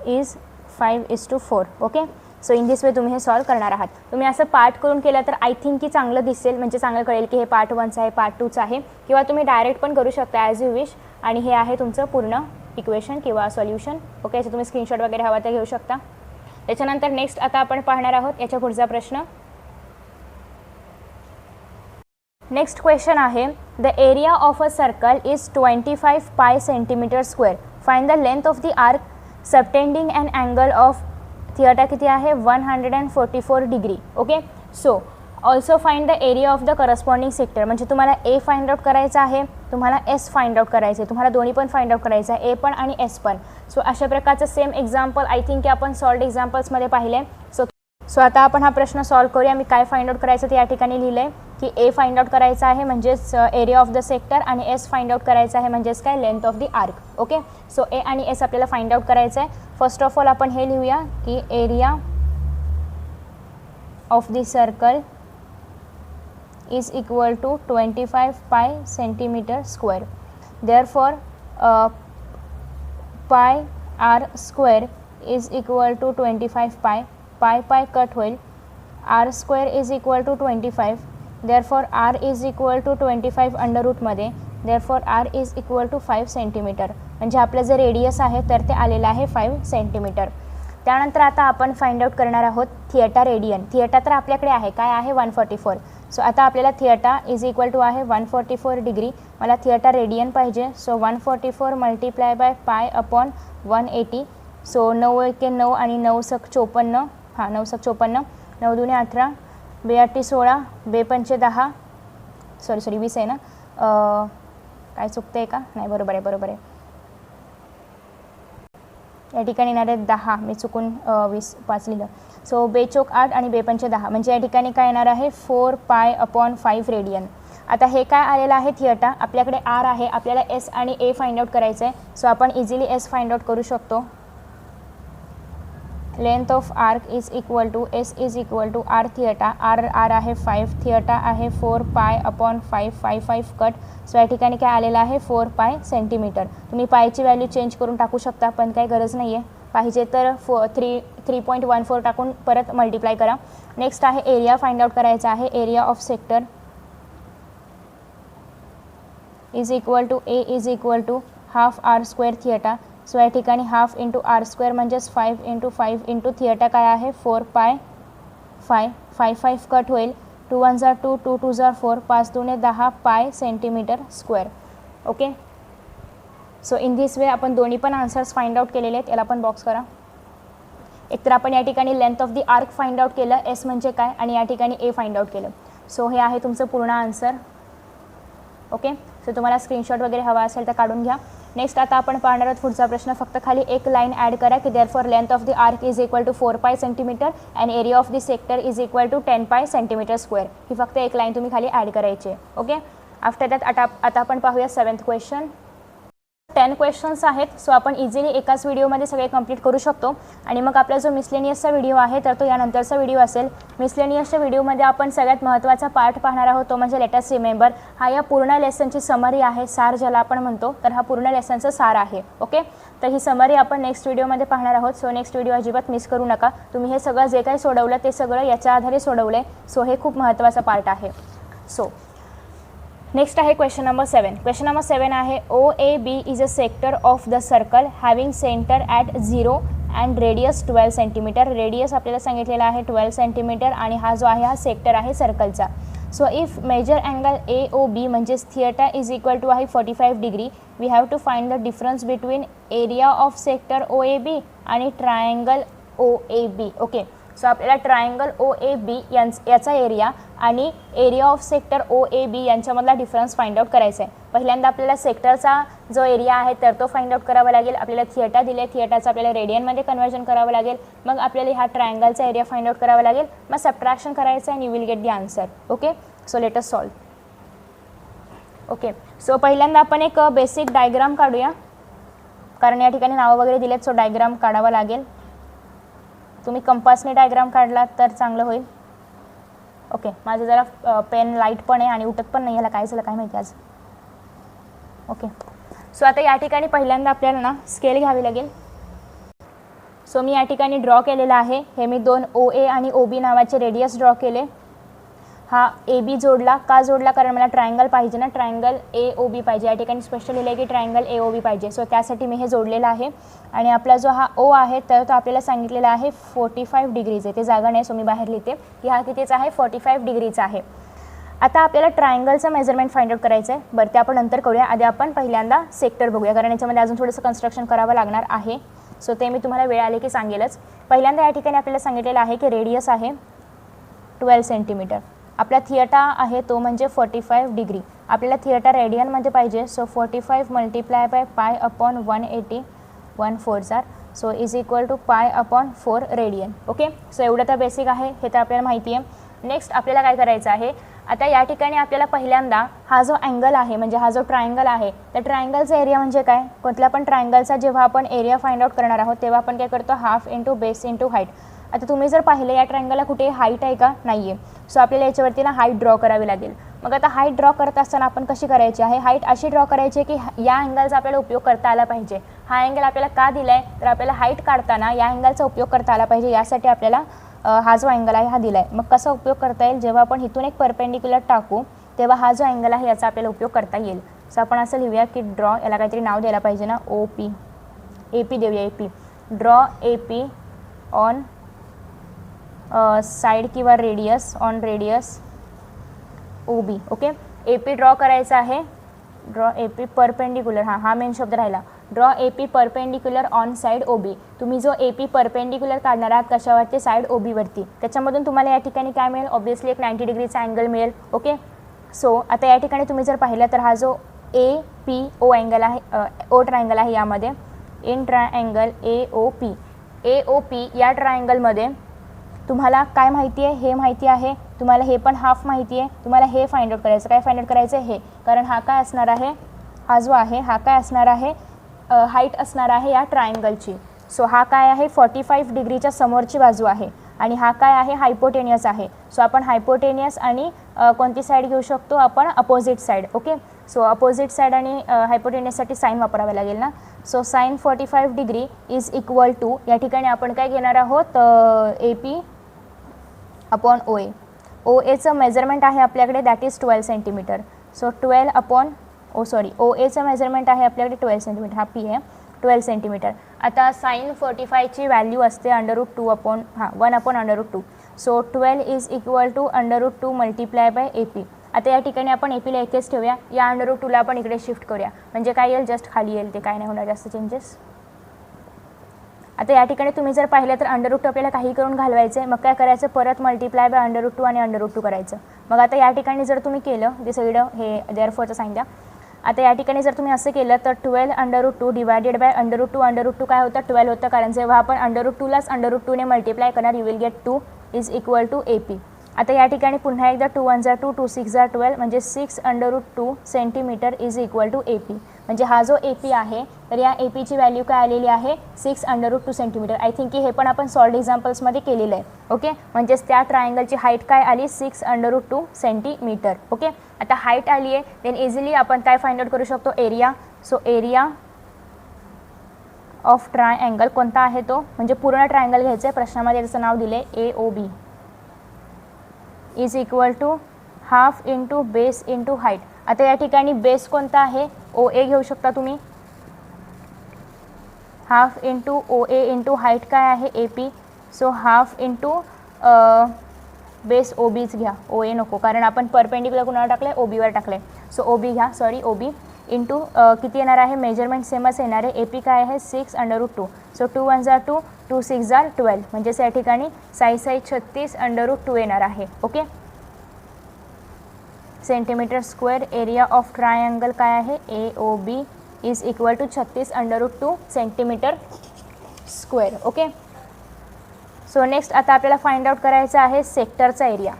is 5:4. Okay, so in this way तुम्ही हे सॉल्व करणार आहात. तुम्ही असं पार्ट करून केलं तर आय थिंक की चांगलं दिसेल, म्हणजे चांगलं कळेल की हे पार्ट 1चं आहे, पार्ट 2चं आहे, किंवा तुम्ही डायरेक्ट पण करू शकता ॲज यू विश. आणि हे आहे तुमचं पूर्ण इक्वेशन किंवा सॉल्युशन. ओके, सो तुम्ही स्क्रीनशॉट वगैरे हवा तर घेऊ शकता. त्याच्यानंतर नेक्स्ट आता आपण पाहणार आहोत याच्या पुढचा प्रश्न. नेक्स्ट क्वेश्चन आहे, the area of a circle is 25 pi centimetre square. Find the length of the arc subtending and angle of theta किती आहे 144 degree. Okay, so also find the area of the corresponding sector. म्हणजे तुम्हाला ए find out करायचं आहे, तुम्हाला S find out करायचं आहे, तुम्हाला दोन्ही पण फाइंड आउट करायचं आहे, ए पण आणि एस पण. सो अशा प्रकारचं सेम एक्झाम्पल आय थिंक की आपण सॉल्ड एक्झाम्पल्समध्ये पाहिले. सो आता आपण हा प्रश्न सॉल्व करूया. मी काय फाइंड आउट करायचं ते या ठिकाणी लिहिलं आहे की ए फाइंड आउट करायचं आहे म्हणजेच एरिया ऑफ द सेक्टर, आणि एस फाइंड आउट करायचं आहे म्हणजेच काय length of the arc. Okay, so A आणि एस आपल्याला फाइंड आउट करायचं आहे. फर्स्ट ऑफ ऑल आपण हे लिहूया की area of the circle is equal to 25 pi centimetre square. Therefore pi R square is equal to 25 pi. Pi cut होईल. R square is equal to 25. Therefore R is equal to 25 under रूटमध्ये. Therefore R is equal to 5 centimetre. म्हणजे आपलं जे radius आहे तर ते आलेलं आहे 5 सेंटीमीटर. त्यानंतर आता आपण फाइंड आउट करणार आहोत थिएटा रेडियन. थिएटा तर आपल्याकडे आहे, काय आहे 144. सो आता आपल्याला थिएटा इज इक्वल टू आहे 144 डिग्री. मला थिएटा रेडियन पाहिजे. So 144 multiply by pi upon 180. So 9 1 9 आणि 9 सक 54. हां, 9 सक 54. 9 2 18, 2 8 16, 2 5 10. सॉरी 20 आहे ना, काय चुकतं आहे का, नाही बरोबर आहे. या ठिकाणी येणार आहे 10, मी चुकून 20 5 लिहिलं. सो 2 चौक 8 आणि 2 5 10, म्हणजे या ठिकाणी काय येणार आहे 4 पाय अपॉन 5 रेडियन. आता हे काय आलेलं आहे थिएटा. आपल्याकडे आर आहे, आपल्याला एस आणि ए फाइंड आउट करायचं आहे. सो आपण इझिली एस फाइंड आउट करू शकतो. Length of arc is equal to S is equal to R theta. R आहे 5, थिएटा आहे 4 पाय अपॉन 5 कट. सो या ठिकाणी काय आलेलं आहे 4 पाय सेंटीमीटर. तुम्ही पायची व्हॅल्यू चेंज करून टाकू शकता, पण काही गरज नाही आहे. पाहिजे तर 3.14 टाकून परत मल्टिप्लाय करा. नेक्स्ट आहे एरिया फाइंड आउट करायचा आहे. Area of sector is equal to A is equal to half R square theta. So या ठिकाणी हाफ इंटू आर स्क्वेअर म्हणजेच 5 इंटू 5 इंटू थिएटा काय आहे 4 पाय 5 कट होईल. 2 1 2, 2 2 4, 5 2 10 pi centimetre square. Okay, so in this वे आपण दोन्ही पण आन्सर्स फाइंड आउट केलेले आहेत. याला पण बॉक्स करा. एकतर आपण या ठिकाणी length of the arc find out केलं, एस म्हणजे काय, आणि या ठिकाणी ए फाइंड आउट केलं. सो हे आहे तुमचं पूर्ण आन्सर. ओके, सो तुम्हाला स्क्रीनशॉट वगैरे हवा असेल तर काढून घ्या. नेक्स्ट आता आपण पाहणार आहोत पुढचा प्रश्न. फक्त खाली एक लाईन ॲड करा की therefore length of the arc is equal to 4 pi centimetre and area of the sector is equal to 10 pi centimetre square. ही फक्त एक लाईन तुम्ही खाली ॲड करायची आहे. ओके. आफ्टर दॅट आता आपण पाहूया 7th क्वेश्चन. 10 क्वेश्चन्स आहेत. सो आपण इझिली एकाच व्हिडिओमध्ये सगळे कंप्लीट करू शकतो. आणि मग आपला जो मिसलेनियसचा व्हिडिओ आहे तर तो यानंतरचा व्हिडिओ असेल. मिसलेनियसच्या व्हिडिओमध्ये आपण सगळ्यात महत्त्वाचा पार्ट पाहणार आहोत, तो म्हणजे लेट अस रिमेंबर. हा या पूर्ण लेसनची समरी आहे, सार ज्याला आपण म्हणतो. तर हा पूर्ण लेसनचा सार आहे. ओके. तर ही समरी आपण नेक्स्ट व्हिडिओमध्ये पाहणार आहोत. सो नेक्स्ट व्हिडिओ अजिबात मिस करू नका. तुम्ही हे सगळं जे काही सोडवलं ते सगळं याच्या आधारे सोडवलं आहे. सो हे खूप महत्त्वाचा पार्ट आहे. सो नेक्स्ट आहे क्वेश्चन नंबर 7. क्वेश्चन नंबर 7 आहे OAB is a sector of the circle having centre at 0 and radius 12 centimetre. Radius आपल्याला सांगितलेला आहे 12 सेंटीमीटर आणि हा जो आहे हा सेक्टर आहे सर्कलचा. So if major angle AOB म्हणजेच थिएटा इज इक्वल टू आहे 45 degree. We have to find the difference between area of sector OAB आणि ट्रायंगल OAB. ओके. सो आपल्याला ट्रायंगल OAB याचा एरिया आणि एरिया ऑफ सेक्टर OAB यांच्यामधला difference find out करायचा आहे. पहिल्यांदा आपल्याला सेक्टरचा जो एरिया आहे तर तो फाइंड आउट करावा लागेल. आपल्याला थिएटा दिले, थिएटाचं आपल्याला रेडियनमध्ये कन्वर्जन करावं लागेल. मग आपल्याला ह्या ट्रायंगलचा एरिया फाइंड आउट करावा लागेल. मग सबट्रॅक्शन करायचं आणि you will get the answer. Okay. So let us solve. Okay. So पहिल्यांदा आपण एक बेसिक डायग्राम काढूया, कारण या ठिकाणी नावं वगैरे दिलेत. सो डायग्राम काढावा लागेल. तुम्ही कंपासने डायग्राम काढला तर चांगलं होईल. ओके. माझं जरा पेन लाईट पण आहे आणि उठत पण नाही. ह्याला काय झालं काय माहिती आज. ओके. सो आता या ठिकाणी पहिल्यांदा आपल्याला ना स्केल घ्यावी लागेल. सो मी या ठिकाणी ड्रॉ केलेला आहे. हे मी 2 OA आणि OB नावाचे रेडियस ड्रॉ केले. हा AB जोडला. का जोडला? कारण मला ट्रायंगल पाहिजे ना, ट्रायंगल AOB पाहिजे. या ठिकाणी स्पष्ट लिहिलं आहे की ट्रायंगल AOB पाहिजे. सो त्यासाठी मी हे जोडलेलं आहे. आणि आपला जो हा O आहे तर तो आपल्याला सांगितलेला आहे 45 डिग्रीज आहे. ते जागा नाही, सो मी बाहेर लिहिते की हा कितीचा आहे, 45 डिग्रीचा आहे. आता आपल्याला ट्रायंगलचं मेजरमेंट फाइंड आउट करायचं आहे. बरं, ते आपण नंतर करूया. आधी आपण पहिल्यांदा सेक्टर बघूया, कारण याच्यामध्ये अजून थोडंसं कन्स्ट्रक्शन करावं लागणार आहे. सो ते मी तुम्हाला वेळ आले की सांगेलच. पहिल्यांदा या ठिकाणी आपल्याला सांगितलेलं आहे की रेडियस आहे 12 सेंटीमीटर. आपला थिएटा आहे तो म्हणजे 45 डिग्री. आपल्याला थिएटा रेडियनमध्ये पाहिजे. So 45 multiply by pi upon 180 1/4 so is equal to pi upon 4 radian. Okay. So एवढं तर बेसिक आहे, हे तर आपल्याला माहिती आहे. नेक्स्ट आपल्याला काय करायचं आहे, आता या ठिकाणी आपल्याला पहिल्यांदा हा जो अँगल आहे म्हणजे हा जो ट्रायंगल आहे तर ट्रायंगलचा एरिया म्हणजे काय, कुठल्या पण ट्रायंगलचा जेव्हा आपण एरिया फाइंड आउट करणार आहोत तेव्हा आपण काय करतो, half into base into height. आता तुम्ही जर पाहिलं या ट्रायंगलला कुठे हाईट आहे का, नाही आहे. सो आपल्याला याच्यावरती ना हाईट ड्रॉ करावी लागेल. मग आता हाईट ड्रॉ करत असताना आपण कशी करायची आहे, हाईट अशी ड्रॉ करायची की या अँगलचा आपल्याला उपयोग करता आला पाहिजे. हा अँगल आपल्याला का दिला आहे तर आपल्याला हाईट काढताना या अँगलचा उपयोग करता आला पाहिजे, यासाठी आपल्याला हा जो अँगल आहे हा दिला आहे. मग कसा उपयोग करता येईल, जेव्हा आपण इथून एक परपेंडिक्युलर टाकू तेव्हा हा जो अँगल आहे याचा आपल्याला उपयोग करता येईल. सो आपण असं लिहूया की ड्रॉ, याला काहीतरी नाव द्यायला पाहिजे ना, OP AP देऊया. AP draw AP on side किंवा radius on radius OB. Okay, AP draw करायचा आहे. ड्रॉ AP परपेंडिक्युलर, हा मेन शब्द राहिला. Draw AP perpendicular on side OB. तुम्ही जो AP परपेंडिक्युलर काढणार आहात कशावरती, साइड OB वरती, त्याच्यामधून तुम्हाला या ठिकाणी काय मिळेल, ऑब्वियसली एक 90 डिग्रीचा अँगल मिळेल. ओके. सो आता या ठिकाणी तुम्ही जर पाहिलं तर हा जो APO अँगल आहे, O ट्रायंगल आहे, यामध्ये इन ट्रायंगल AOP या ट्रायंगलमध्ये तुम्हाला काय माहिती आहे, हे माहिती आहे, तुम्हाला हे पण हाफ माहिती आहे, तुम्हाला हे फाइंड आउट करायचं. काय फाइंड आउट करायचं हे, कारण हा काय असणार आहे, हा जो आहे हा काय असणार आहे, हाईट असणार आहे या ट्रायंगलची. सो हा काय आहे, 45 डिग्रीच्या समोरची बाजू आहे आणि हा काय आहे, हायपोटेनियस आहे. सो आपण हायपोटेनियस आणि कोणती साईड घेऊ शकतो आपण, opposite side. Okay. So opposite side आणि हायपोटेनियससाठी साईन वापरावे लागेल ना. So sine 45 degree is equal to, या ठिकाणी आपण काय घेणार आहोत, AP अपॉन OA. OAचं मेजरमेंट आहे आपल्याकडे, that is 12 centimetre. So 12 upon OAचं मेजरमेंट आहे आपल्याकडे 12 सेंटीमीटर, हा P आहे 12 सेंटीमीटर. आता साईन 45ची व्हॅल्यू असते √2 upon 1 upon √2. So 12 is equal to √2 multiply by AP. आता या ठिकाणी आपण APला एकच ठेवूया, या √2ला आपण इकडे शिफ्ट करूया, म्हणजे काय येईल, जस्ट खाली येईल, ते काय नाही होणार जास्त चेंजेस. आता या ठिकाणी तुम्ही जर पाहिलं तर √2 आपल्याला काही करून घालवायचं आहे, मग काय करायचं, परत मल्टिप्लाय बाय √2 आणि √2 करायचं. मग आता या ठिकाणी जर तुम्ही केलं, जे सगळं हे देअरफॉरचं साईन द्या. आता या ठिकाणी जर तुम्ही असं केलं तर 12√2 डिवायडेड बाय √2 काय होतं 12 होतं, कारण जेव्हा आपण √2लाच √2ने मल्टिप्लाय करणार you will get 2 is equal to AP. आता या ठिकाणी पुन्हा एकदा 2 1 2 2 6 12 म्हणजे 6√2 centimetre is equal to AP. म्हणजे हा जो AP आहे तर या APची व्हॅल्यू काय आलेली आहे 6√2 सेंटीमीटर. आय थिंक की हे पण आपण सॉल्ड एक्झाम्पल्समध्ये केलेलं आहे. ओके, म्हणजेच त्या ट्रायंगलची हाईट काय आली 6√2 सेंटीमीटर. ओके, आता हाईट आली आहे देन इझिली आपण काय फाइंड आउट करू शकतो area. So area of triangle कोणता आहे तो, म्हणजे पूर्ण ट्रायंगल घ्यायचं आहे, प्रश्नामध्ये त्याचं नाव दिलं आहे AOB is equal to half into base into height. आता या ठिकाणी बेस कोणता आहे OA घेऊ शकता तुम्ही, half into OA into height काय आहे AP. So half into base OBच घ्या, OA नको, कारण आपण परपेंडिक्युलर कुणाला टाकलं आहे OBवर टाकलं आहे. सो OB घ्या, सॉरी OB इंटू किती येणार आहे, मेजरमेंट सेमच येणार आहे. AP काय आहे 6√2. सो 2 1 2 2 6 12 म्हणजेच या ठिकाणी 36√2 येणार आहे. Okay, centimetre square. Area of triangle काय आहे AOB is equal to 36√2 centimetre square. Okay, so next आता आपल्याला फाइंड आउट करायचं आहे सेक्टरचा एरिया.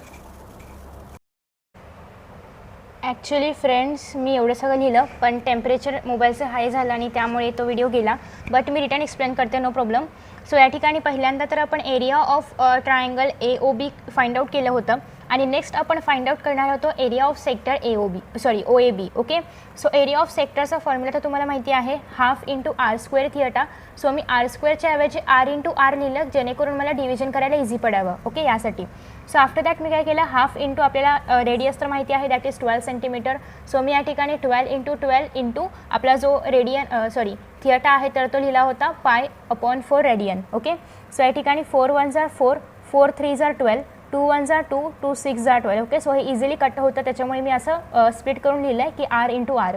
ॲक्च्युली फ्रेंड्स मी एवढं सगळं लिहिलं पण टेम्परेचर मोबाईलचं हाय झालं आणि त्यामुळे तो व्हिडिओ गेला, बट मी रिटर्न एक्सप्लेन करते, नो प्रॉब्लेम. सो या ठिकाणी पहिल्यांदा तर आपण area of triangle AOB find out केलं होतं आणि नेक्स्ट आपण फाइंड आउट करणार होतो area of sector OAB. Okay, so area of सेक्टरचा फॉर्म्युला तर तुम्हाला माहिती आहे half into R² theta. So मी R² ऐवजी R इंटू R लिहिलं जेणेकरून मला डिव्हिजन करायला इझी पडावं. ओके, यासाठी. सो आफ्टर दॅट मी काय केलं, हाफ इंटू आपल्याला रेडियस तर माहिती आहे दॅट इज 12 सेंटीमीटर. सो मी या ठिकाणी 12 इंटू आपला जो थिएटा आहे तर तो लिहिला होता π/4 रेडियन. ओके, सो या ठिकाणी 4 1 4 4 3 12 2 1 2 2 6 12. ओके, सो हे इझिली कट होतं, त्याच्यामुळे मी असं स्प्लिट करून लिहिलं आहे की R इंटू R.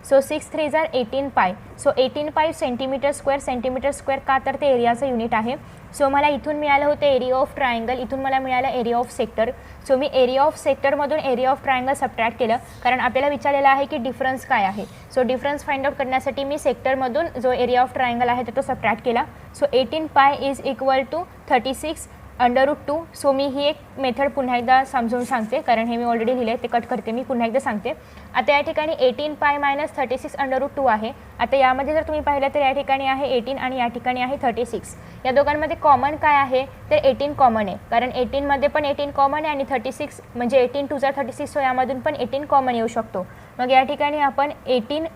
सो 6 3 18 पाय. सो 18 पाय सेंटीमीटर स्क्वेअर का, तर ते एरियाचं युनिट आहे. सो मला इथून मिळालं होतं एरिया ऑफ ट्रायंगल, इथून मला मिळालं एरिया ऑफ सेक्टर. सो मी एरिया ऑफ सेक्टरमधून एरिया ऑफ ट्रायंगल सबट्रॅक्ट केलं, कारण आपल्याला विचारलेलं आहे की डिफरन्स काय आहे. सो डिफरन्स फाइंड आउट करण्यासाठी मी सेक्टरमधून जो एरिया ऑफ ट्रायंगल आहे तर तो सबट्रॅक्ट केला. सो 18 पाय इज इक्वल टू 36√2. सो मी ही एक मेथड पुन्हा एकदा समजून सांगते, कारण हे मी ऑलरेडी लिहिले ते कट करते, मी पुन्हा एकदा सांगते. आता या ठिकाणी 18 पाय मायनस 36√2 आहे. आता यामध्ये जर तुम्ही पाहिलं तर या ठिकाणी आहे 18 आणि या ठिकाणी आहे 36. या दोघांमध्ये कॉमन काय आहे तर 18 कॉमन आहे, कारण 18मध्ये पण 18 कॉमन आहे आणि 36 म्हणजे 18 2 36. सो यामधून पण 18 कॉमन येऊ शकतो. मग या ठिकाणी आपण 18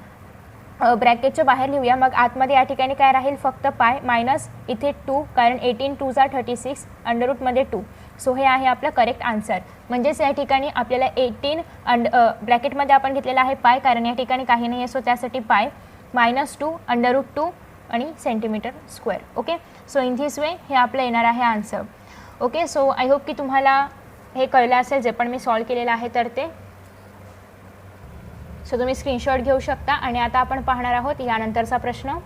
ब्रॅकेटच्या बाहेर लिहूया, मग आतमध्ये या ठिकाणी काय राहील फक्त पाय मायनस इथे 2, कारण 18 2 36 अंडररूटमध्ये 2. सो हे आहे आपलं करेक्ट आन्सर. म्हणजेच या ठिकाणी आपल्याला 18 ब्रॅकेटमध्ये आपण घेतलेला आहे पाय, कारण या ठिकाणी काही नाही आहे. सो त्यासाठी पाय -2 √2 आणि centimetre square. Okay, so in this way हे आपलं येणार आहे answer. Okay, so I hope की तुम्हाला हे कळलं असेल जे पण मी सॉल्व केलेलं आहे तर ते. सो तुम्ही स्क्रीनशॉट घेऊ शकता. आणि आता आपण पाहणार आहोत यानंतरचा प्रश्न.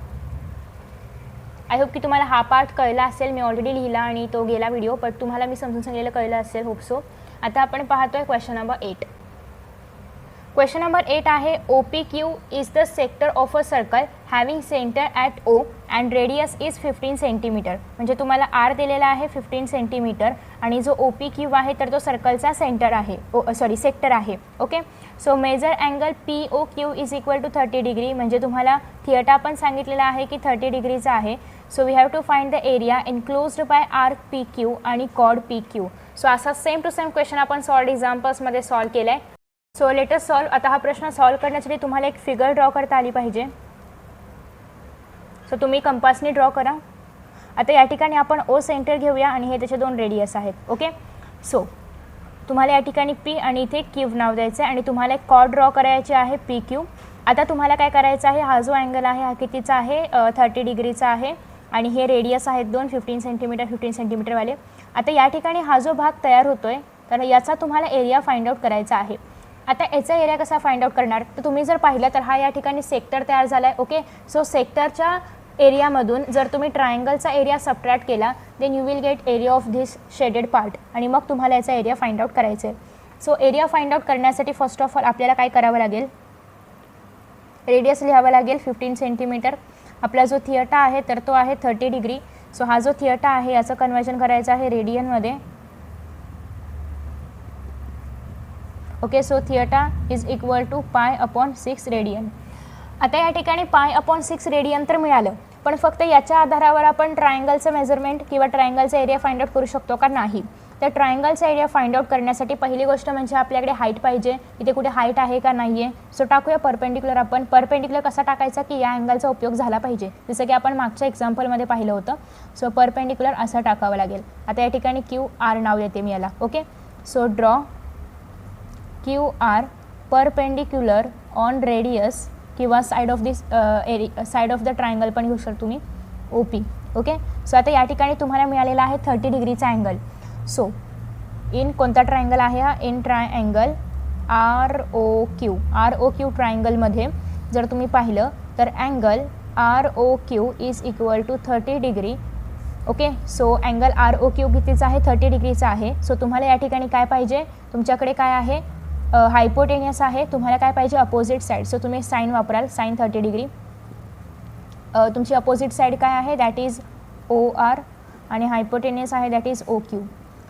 आय होप की तुम्हाला हा पार्ट कळला असेल, मी ऑलरेडी लिहिला आणि तो गेला व्हिडिओ, बट तुम्हाला मी समजून सांगितलेलं कळलं असेल, होप सो. आता आपण पाहतोय क्वेश्चन नंबर 8. क्वेश्चन नंबर 8 आहे OPQ is the sector of a circle having centre at O and radius is 15 centimetre. म्हणजे तुम्हाला R दिलेला आहे 15 सेंटीमीटर आणि जो OPQ आहे तर तो सर्कलचा सेंटर आहे, सेक्टर आहे. Okay, so measure angle POQ is equal to 30 degree. म्हणजे तुम्हाला थिएटा पण सांगितलेला आहे की 30 डिग्रीचा आहे. So we have to find the area enclosed by RPQ आणि कॉड PQ. सो असा सेम टू सेम क्वेश्चन आपण सॉल्ड एक्झाम्पल्समध्ये सॉल्व केला आहे. So let's solve. आता हा प्रश्न सॉल्व करण्यासाठी तुम्हाला एक फिगर ड्रॉ करता आली पाहिजे. सो तुम्ही कंपासने ड्रॉ करा. आता या ठिकाणी आपण O सेंटर घेऊया आणि हे त्याचे 2 रेडियस आहेत. ओके, सो तुम्हाला या ठिकाणी P आणि इथे Q नाव द्यायचं आहे आणि तुम्हाला एक कॉर्ड ड्रॉ करायची आहे PQ. आता तुम्हाला काय करायचं आहे, हा जो अँगल आहे हा कितीचा आहे 30 डिग्रीचा आहे आणि हे रेडियस आहेत 2 15 सेंटीमीटरवाले. आता या ठिकाणी हा जो भाग तयार होतोय तर याचा तुम्हाला एरिया फाइंड आउट करायचा आहे. आता याचा एरिया कसा फाइंड आउट करणार तर तुम्ही जर पाहिलं तर हा या ठिकाणी सेक्टर तयार झाला आहे. ओके, सो सेक्टरच्या एरियामधून जर तुम्ही ट्रायंगलचा एरिया सबट्रॅक्ट केला then you will get area of this shaded part आणि मग तुम्हाला याचा एरिया फाइंड आउट करायचा आहे. सो एरिया फाइंड आउट करण्यासाठी फर्स्ट ऑफ ऑल आपल्याला काय करावं लागेल, रेडियस लिहावं लागेल 15 सेंटीमीटर. आपला जो थिएटा आहे तर तो आहे 30 डिग्री. सो हा जो थिएटा आहे याचं कन्वर्जन करायचं आहे रेडियनमध्ये. Okay, so theta is equal to pi upon 6 radian. आता या ठिकाणी पाय अपॉन 6 रेडियन तर मिळालं, पण फक्त याच्या आधारावर आपण ट्रायंगलचं मेजरमेंट किंवा ट्रायंगलचा एरिया फाइंड आउट करू शकतो का? नाही. तर ट्रायंगलचा एरिया फाइंड आउट करण्यासाठी पहिली गोष्ट म्हणजे आपल्याकडे हाईट पाहिजे. इथे कुठे हाईट आहे का नाही आहे. सो टाकूया परपेंडिक्युलर. आपण परपेंडिक्युलर कसा टाकायचा की या अँगलचा उपयोग झाला पाहिजे, जसं की आपण मागच्या एक्झाम्पलमध्ये पाहिलं होतं. सो परपेंडिक्युलर असं टाकावं लागेल. आता या ठिकाणी QR नाव देते मी याला. Okay, so draw QR perpendicular on radius किंवा side of this side of the triangle पण घेऊ शकतो तुम्ही OP. ओके, सो आता या ठिकाणी तुम्हाला मिळालेला आहे 30 डिग्रीचा अँगल. सो इन कोणता ट्रायंगल आहे हा? इन ट्रायंगल ROQ ट्रायंगलमध्ये जर तुम्ही पाहिलं तर angle ROQ is equal to 30 degree. Okay, so angle ROQ कितीचा आहे? 30 डिग्रीचा आहे. सो तुम्हाला या ठिकाणी काय पाहिजे? तुमच्याकडे काय आहे? हायपोटेनियस आहे. तुम्हाला काय पाहिजे? Opposite side. सो तुम्ही साईन वापराल, साईन 30 डिग्री. तुमची अपोजिट साईड काय आहे? दॅट इज OR आणि हायपोटेनियस आहे दॅट इज OQ.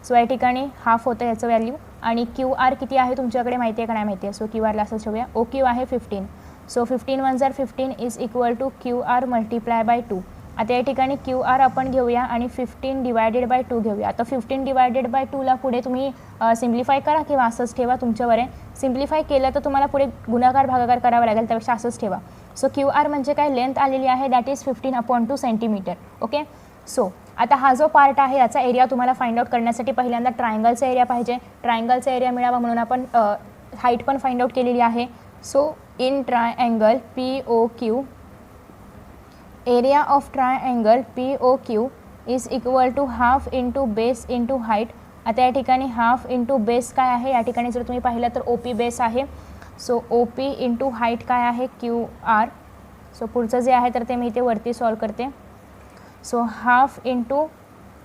सो या ठिकाणी हाफ होतं याचं व्हॅल्यू. आणि QR किती आहे तुमच्याकडे माहिती आहे का? नाही माहिती आहे. सो QRला असं ठेवूया. OQ आहे 15. सो 15 1 जर 15 is equal to QR multiply by 2. आता या ठिकाणी QR आपण घेऊया आणि 15 डिवायडेड बाय 2 घेऊया. आता 15 डिवायडेड बाय 2ला पुढे तुम्ही सिम्प्लिफाय करा किंवा असंच ठेवा, तुमच्यावर आहे. सिम्प्लिफाय केलं तर तुम्हाला पुढे गुणाकार भागाकार करावा लागेल, त्यापेक्षा असंच ठेवा. सो QR म्हणजे काय? लेंथ आलेली आहे that is 15/2 centimetre. Okay, so आता हा जो पार्ट आहे याचा एरिया तुम्हाला फाइंड आउट करण्यासाठी पहिल्यांदा ट्रायंगलचा एरिया पाहिजे. ट्रायंगलचा एरिया मिळावा म्हणून आपण हाईट पण फाइंड आउट केलेली आहे. So in triangle POQ area of triangle POQ is equal to half into base into height. आता या ठिकाणी हाफ इंटू बेस काय आहे? या ठिकाणी जर तुम्ही पाहिलं तर OP बेस आहे. सो OP इंटू हाईट काय आहे? QR. सो पुढचं जे आहे तर ते मी इथे वरती सॉल्व करते. सो हाफ इंटू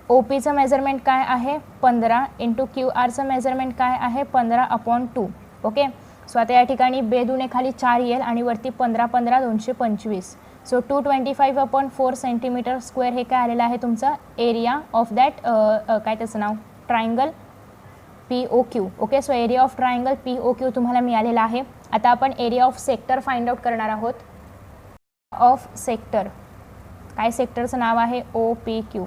OPचं मेजरमेंट काय आहे? 15 इंटू QRचं मेजरमेंट काय आहे? 15/2. ओके, सो आता या ठिकाणी बेदुने खाली 4 येईल आणि वरती 15 225. सो 225/4 सेंटीमीटर स्क्वेअर हे काय आलेलं आहे तुमचं? एरिया ऑफ दॅट काय त्याचं नाव? Triangle POQ. Okay, so area of triangle POQ तुम्हाला मिळालेला आहे. आता आपण area of sector find out करणार आहोत. ऑफ सेक्टर काय? सेक्टरचं नाव आहे OPQ.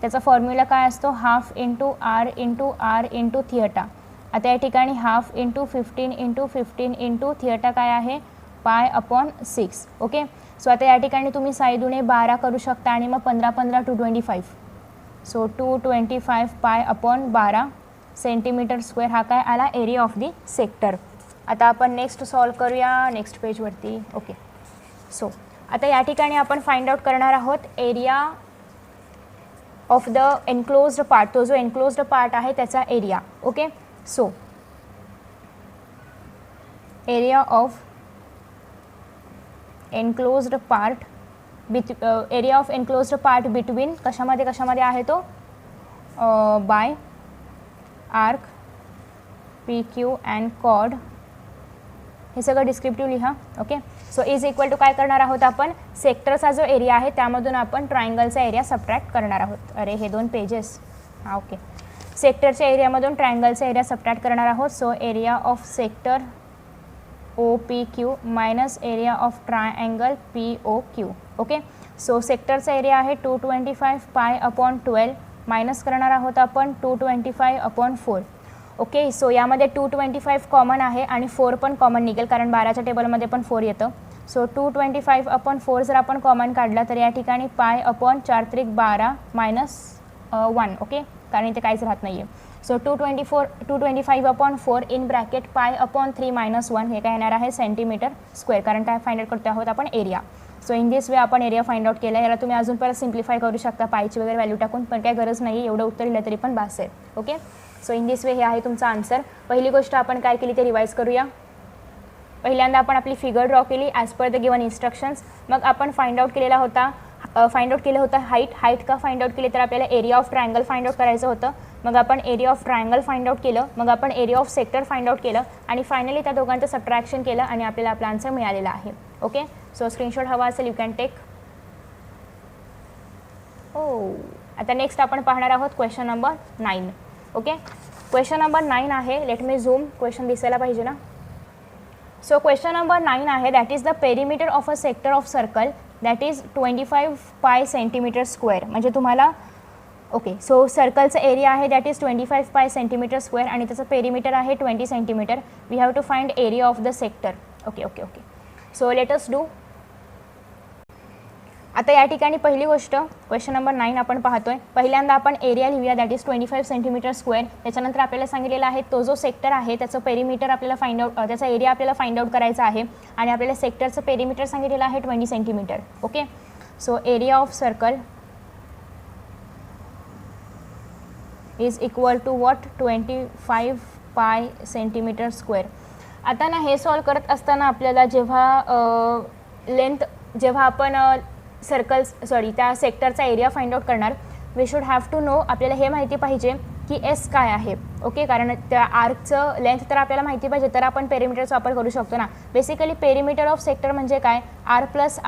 त्याचा फॉर्म्युला काय असतो? Half into R into R into theta. आता या ठिकाणी half into 15 into 15 into theta काय आहे? Pi upon 6. ओके, सो आता या ठिकाणी तुम्ही साईदुने 12 करू शकता आणि मग 15 225. So 225 pi upon 12 centimetre square हा काय आला? Area of the sector. आता आपण नेक्स्ट सॉल्व करूया नेक्स्ट पेजवरती. ओके, सो आता या ठिकाणी आपण फाइंड आउट करणार आहोत area of the enclosed part. तो जो एनक्लोज्ड पार्ट आहे त्याचा area. Okay, so area of enclosed part area of enclosed part between कशामध्ये आहे तो? By arc PQ and chord. हे सगळं डिस्क्रिप्टिव्ह लिहा. Okay, so is equal to काय करणार आहोत आपण? सेक्टरचा जो एरिया आहे त्यामधून आपण ट्रायंगलचा एरिया सबट्रॅक्ट करणार आहोत. अरे हे 2 पेजेस. हां, ओके, सेक्टरच्या एरियामधून ट्रायंगलचा एरिया सबट्रॅक्ट करणार आहोत. So area of sector OPQ minus area of triangle POQ. Okay, so सेक्टरचा एरिया आहे 225 पाय अपॉन 12 मायनस करणार आहोत आपण 225/4. ओके, सो यामध्ये 225 कॉमन आहे आणि 4 पण कॉमन निघेल कारण 12च्या टेबलमध्ये पण 4 येतं. सो 225/4 जर आपण कॉमन काढला तर या ठिकाणी पाय अपॉन 4 त्रिक 12 मायनस 1. ओके, कारण इथे काहीच राहत नाही आहे. सो 225/4 इन ब्रॅकेट पाय अपॉन 3 मायनस 1 हे काय येणार आहे? Centimetre square. कारण काय फाइंड आउट करतो आहोत आपण? एरिया. सो इन दिस वे आपण एरिया फाइंड आउट केला. याला तुम्ही अजून परत सिम्प्लिफाय करू शकता पायची वगैरे व्हॅल्यू टाकून, पण काय गरज नाही, एवढं उत्तर दिलं तरी पण बास आहे. ओके, सो इन दिस वे हे आहे तुमचा आन्सर. पहिली गोष्ट आपण काय केली ते रिवाईज करूया. पहिल्यांदा आपण आपली फिगर ड्रॉ केली as per the given instructions. मग आपण फाइंड आउट केलं होतं हाईट का फाइंड आउट केली तर आपल्याला area of triangle find out करायचं होतं. मग आपण area of triangle find out केलं. मग आपण area of sector find out केलं आणि फायनली त्या दोघांचं सबट्रॅक्शन केलं आणि आपल्याला आपला आन्सर मिळालेला आहे. ओके. सो स्क्रीनशॉट हवा असेल यू कॅन टेक. आता नेक्स्ट आपण पाहणार आहोत question number 9. Okay, question number 9 आहे. लेट मी झूम, क्वेश्चन दिसायला पाहिजे ना. सो क्वेश्चन नंबर 9 आहे. That is the perimeter of a sector of circle that is 25 pi centimetre square. म्हणजे तुम्हाला ओके, सो सर्कलचं एरिया आहे that is 25 pi centimetre square आणि त्याचं पेरिमीटर आहे 20 centimetre. We have to find area of the sector. Okay okay okay. So let us do. आता या ठिकाणी पहिली गोष्ट क्वेश्चन नंबर 9 आपण पाहतोय. पहिल्यांदा आपण एरिया लिहूया दॅट इज 25 सेंटीमीटर स्क्वेअर. त्याच्यानंतर आपल्याला सांगितलेलं आहे तो जो सेक्टर आहे त्याचं पेरिमीटर आपल्याला फाइंड आउट, त्याचा एरिया आपल्याला फाइंड आउट करायचा आहे आणि आपल्याला सेक्टरचं पेरिमीटर सांगितलेलं आहे 20 centimetre. Okay, so area of circle is equal to what 25 pi centimetre square. आता ना हे सॉल्व करत असताना आपल्याला जेव्हा आपण त्या सेक्टरचा एरिया फाइंड आउट करणार, we should have to know, आपल्याला हे माहिती पाहिजे की एस काय आहे. ओके, कारण त्या आर्कचं लेंथ तर आपल्याला माहिती पाहिजे तर आपण पेरिमीटरचा वापर करू शकतो ना. बेसिकली पेरिमीटर ऑफ सेक्टर म्हणजे काय, आर प्लस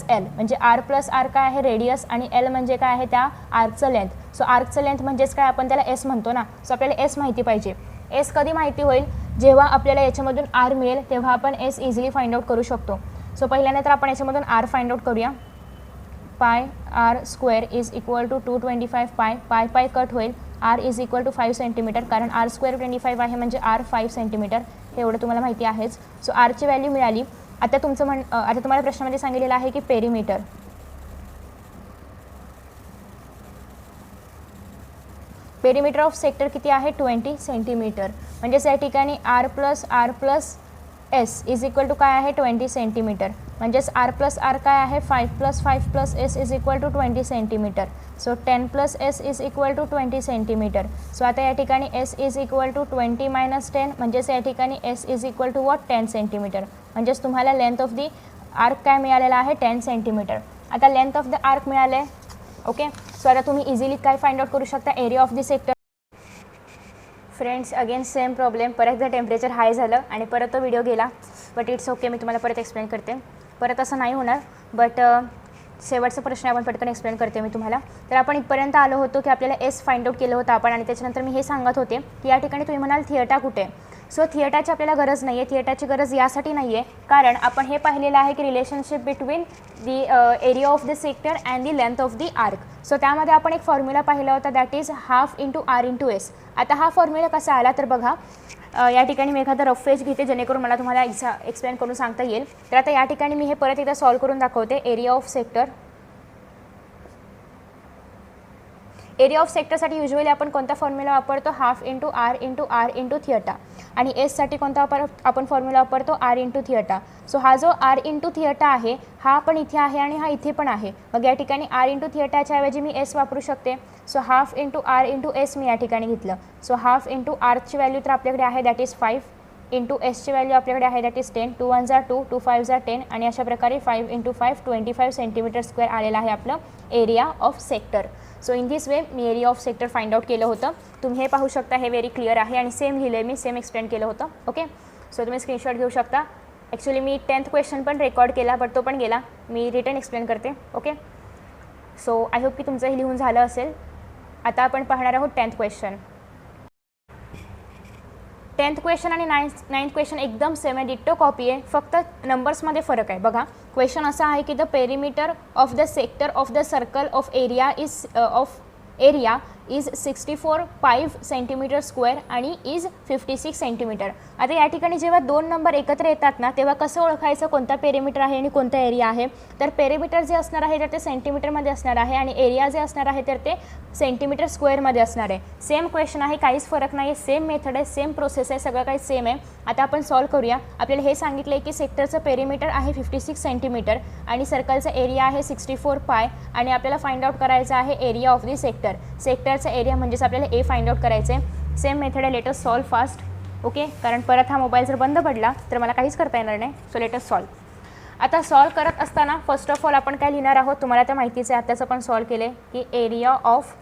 एल. म्हणजे आर प्लस आर काय आहे, रेडियस, आणि एल म्हणजे काय आहे, त्या आर्कचं लेंथ. सो आर्कचं लेंथ म्हणजेच काय, आपण त्याला एस म्हणतो ना. सो आपल्याला एस माहिती पाहिजे. एस कधी माहिती होईल, जेव्हा आपल्याला याच्यामधून आर मिळेल तेव्हा आपण एस इझिली फाइंड आउट करू शकतो. सो पहिल्यांदा तर आपण याच्यामधून आर फाइंड आउट करूया. Pi R square is equal to 225 pi cut होईल. R is equal to 5 centimetre, कारण आर स्क्वेअर 25 आहे म्हणजे आर 5 सेंटीमीटर, हे एवढं तुम्हाला माहिती आहेच. सो आरची व्हॅल्यू मिळाली. आता आता तुम्हाला प्रश्नामध्ये सांगितलेलं आहे की पेरिमीटर ऑफ सेक्टर किती आहे, 20 सेंटीमीटर. म्हणजेच या ठिकाणी R plus S is equal to काय आहे, 20 सेंटीमीटर. म्हणजेच आर प्लस आर काय आहे, 5 plus S is equal to 20 centimetre. So 10 plus S is equal to 20 centimetre. So आता या ठिकाणी S is equal to 20 minus 10, म्हणजेच या ठिकाणी S is equal to what 10 centimetre. म्हणजेच तुम्हाला लेंथ ऑफ दी आर्क काय मिळालेला आहे, 10 सेंटीमीटर. आता लेंथ ऑफ द आर्क मिळाले. ओके, सो आता तुम्ही इझिली काय फाइंड आउट करू शकता, area of the sector. Friends again same problem, परत एकदा टेम्परेचर हाय झालं आणि परत तो व्हिडिओ गेला. बट इट्स ओके, मी तुम्हाला परत एक्सप्लेन करते. परत असं नाही होणार, बट शेवटचा प्रश्न आपण पटकन एक्सप्लेन करते मी तुम्हाला. तर आपण इथपर्यंत आलो होतो की आपल्याला एस फाइंड आउट केलं होतं आपण, आणि त्याच्यानंतर मी हे सांगत होते की या ठिकाणी तुम्ही म्हणाल थिएटा कुठे. सो थिएटाची आपल्याला गरज नाही आहे. थिएटाची गरज यासाठी नाही आहे कारण आपण हे पाहिलेलं आहे की relationship between the area of the sector and the length of the arc. So त्यामध्ये आपण एक फॉर्म्युला पाहिला होता that is half into R into S. आता हा फॉर्म्युला कसा आला तर बघा, या ठिकाणी मी एखादा रफ पेज घेते जेणेकरून मला तुम्हाला एक्सप्लेन करून सांगता येईल. तर आता या ठिकाणी मी हे परत एकदा सॉल्व करून दाखवते. एरिया ऑफ सेक्टरसाठी युजली आपण कोणता फॉर्म्युला वापरतो, हाफ इंटू आर इंटू थिएटा. आणि एससाठी कोणता आपण फॉर्म्युला वापरतो, आर इंटू थिएटा. सो हा जो आर इंटू थिएटा आहे हा पण इथे आहे आणि हा इथे पण आहे. मग या ठिकाणी आर इंटू थिएटाच्या ऐवजी मी एस वापरू शकते. So half into R into S मी या ठिकाणी घेतलं. सो हाफ इंटू आरची व्हॅल्यू तर आपल्याकडे आहे दॅट इज 5 इंटू एसची व्हॅल्यू आपल्याकडे आहे दॅट इज 10. 2 1 जा 2, 2 5 जा 10, आणि अशा प्रकारे 5 इंटू 5 25 सेंटीमीटर स्क्वेअर आलेला आहे आपलं area of sector. So in this way me area of sector find out केलं होतं. तुम्ही हे पाहू शकता, हे व्हेरी क्लिअर आहे आणि सेम लिहिलं मी, सेम एक्सप्लेन केलं होतं. ओके, सो तुम्ही स्क्रीनशॉट घेऊ शकता. ॲक्च्युली मी 10th क्वेश्चन पण रेकॉर्ड केला बट तो पण गेला. मी रिटर्न एक्सप्लेन करते. ओके, सो आय होप की तुमचं हे लिहून झालं असेल. आता आपण पाहणार आहोत 10th क्वेश्चन. 10th क्वेश्चन आणि 9th क्वेश्चन एकदम सेम आहे, डिट्टो कॉपी आहे, फक्त नंबर्समध्ये फरक आहे. बघा, क्वेश्चन असा आहे की the perimeter of the sector of the circle of area is 64.5 centimetre square आणि इज 56 सेंटीमीटर. आता या ठिकाणी जेव्हा दोन नंबर एकत्र येतात ना तेव्हा कसं ओळखायचं कोणता पेरिमीटर आहे आणि कोणता एरिया आहे. तर पेरिमीटर जे असणार आहे तर ते सेंटीमीटरमध्ये असणार आहे आणि एरिया जे असणार आहे तर ते सेंटीमीटर स्क्वेअरमध्ये असणार आहे. सेम क्वेश्चन आहे, काहीच फरक नाही आहे, सेम मेथड आहे, सेम प्रोसेस आहे, सगळं काही सेम आहे. आता आपण सॉल्व करूया. आपल्याला हे सांगितलं आहे की सेक्टरचं पेरिमीटर आहे 56 सेंटीमीटर आणि सर्कलचा एरिया आहे 64 पाय आणि आपल्याला फाइंड आउट करायचं आहे एरिया ऑफ दी सेक्टर. सेक्टरचा एरिया म्हणजेच आपल्याला ए फाइंड आउट करायचं आहे. सेम मेथड आहे, लेटस सॉल्व फास्ट. ओके, कारण परत हा मोबाईल जर बंद पडला तर मला काहीच करता येणार नाही. So let's solve. आता सॉल्व करत असताना फर्स्ट ऑफ ऑल आपण काय लिहिणार आहोत, तुम्हाला तर माहितीच आहे, आत्ताच आपण सॉल्व केले की area of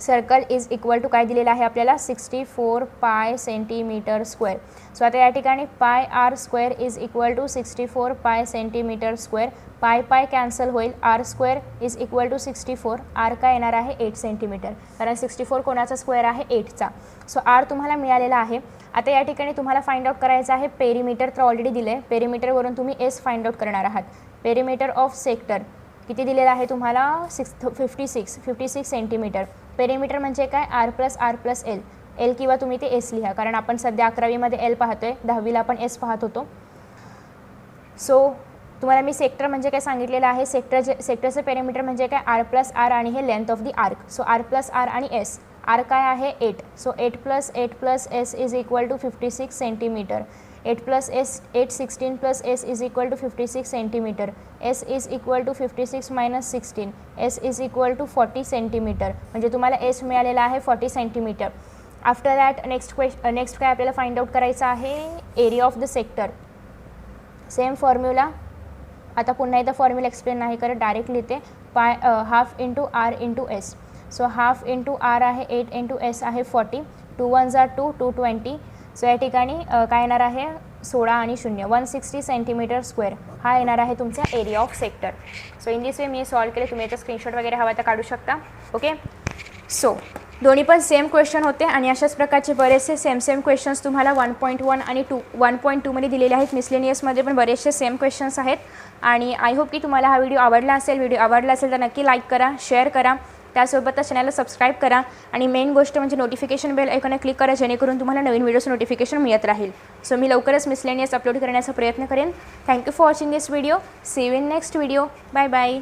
circle is equal to काय दिलेलं आहे आपल्याला 64 पाय सेंटीमीटर स्क्वेअर. सो आता या ठिकाणी pi R square is equal to 64 pi centimetre square. Pi pi cancel होईल. R square is equal to 64. R काय येणार आहे 8 सेंटीमीटर, कारण 64 कोणाचा स्क्वेअर आहे 8चा. सो आर तुम्हाला मिळालेला आहे. आता या ठिकाणी तुम्हाला फाइंड आउट करायचं आहे पेरीमीटर, तर ऑलरेडी दिलं आहे. पेरीमीटरवरून तुम्ही एस फाइंड आउट करणार आहात. पेरीमीटर ऑफ सेक्टर किती दिलेलं आहे तुम्हाला 56 सेंटीमीटर. पेरीमीटर म्हणजे काय आर प्लस एल. एल किंवा तुम्ही ते एस लिहा, कारण आपण सध्या 11वीमध्ये एल पाहतोय, 10वीला आपण एस पाहत होतो. सो तुम्हाला मी सेक्टर म्हणजे काय सांगितलेलं आहे. सेक्टरचं पेरीमीटर म्हणजे काय आर प्लस आर आणि हे length of the arc. So R plus R आणि एस. आर काय आहे 8. So 8 plus S is equal to 56 centimetre. 8 plus S 8 16 plus S is equal to 56 centimetre. S is equal to 56 minus 16. S is equal to 40 centimetre. म्हणजे तुम्हाला S मिळालेला आहे 40 centimetre. After that next काय आपल्याला find out करायचं आहे area of the sector. Same formula. आता पुन्हा एकदा फॉर्म्युला एक्सप्लेन नाही करत, डायरेक्ट लिहिते. Pi half into R into S. So half into R आहे 8 इंटू एस आहे 40. 2 1 2 220. सो या ठिकाणी काय येणार आहे 16 आणि 0 160 सेंटीमीटर स्क्वेअर. हा येणार आहे तुमचा area of sector. So in this way me solve केले. तुम्ही याचा स्क्रीनशॉट वगैरे हवा तर काढू शकता. ओके. सो दोन्ही पण सेम क्वेश्चन होते आणि अशाच प्रकारचे बरेचसे सेम क्वेश्चन्स तुम्हाला 1.1 आणि 1.2 मध्ये दिलेले आहेत. मिसलेनियसमध्ये पण बरेचसे सेम क्वेश्चन्स आहेत. आणि आय होप की तुम्हाला हा व्हिडिओ आवडला असेल. व्हिडिओ आवडला असेल तर नक्की लाईक करा, शेअर करा. त्यासोबतच चॅनलला सबस्क्राईब करा आणि मेन गोष्ट म्हणजे नोटिफिकेशन बेल आयकॉनवर क्लिक करा, जेणेकरून तुम्हाला नवीन व्हिडिओचं नोटिफिकेशन मिळत राहील. सो मी लवकरच मिसलेनियस अपलोड करण्याचा प्रयत्न करेन. Thank you for watching this video. See you in next video. Bye bye.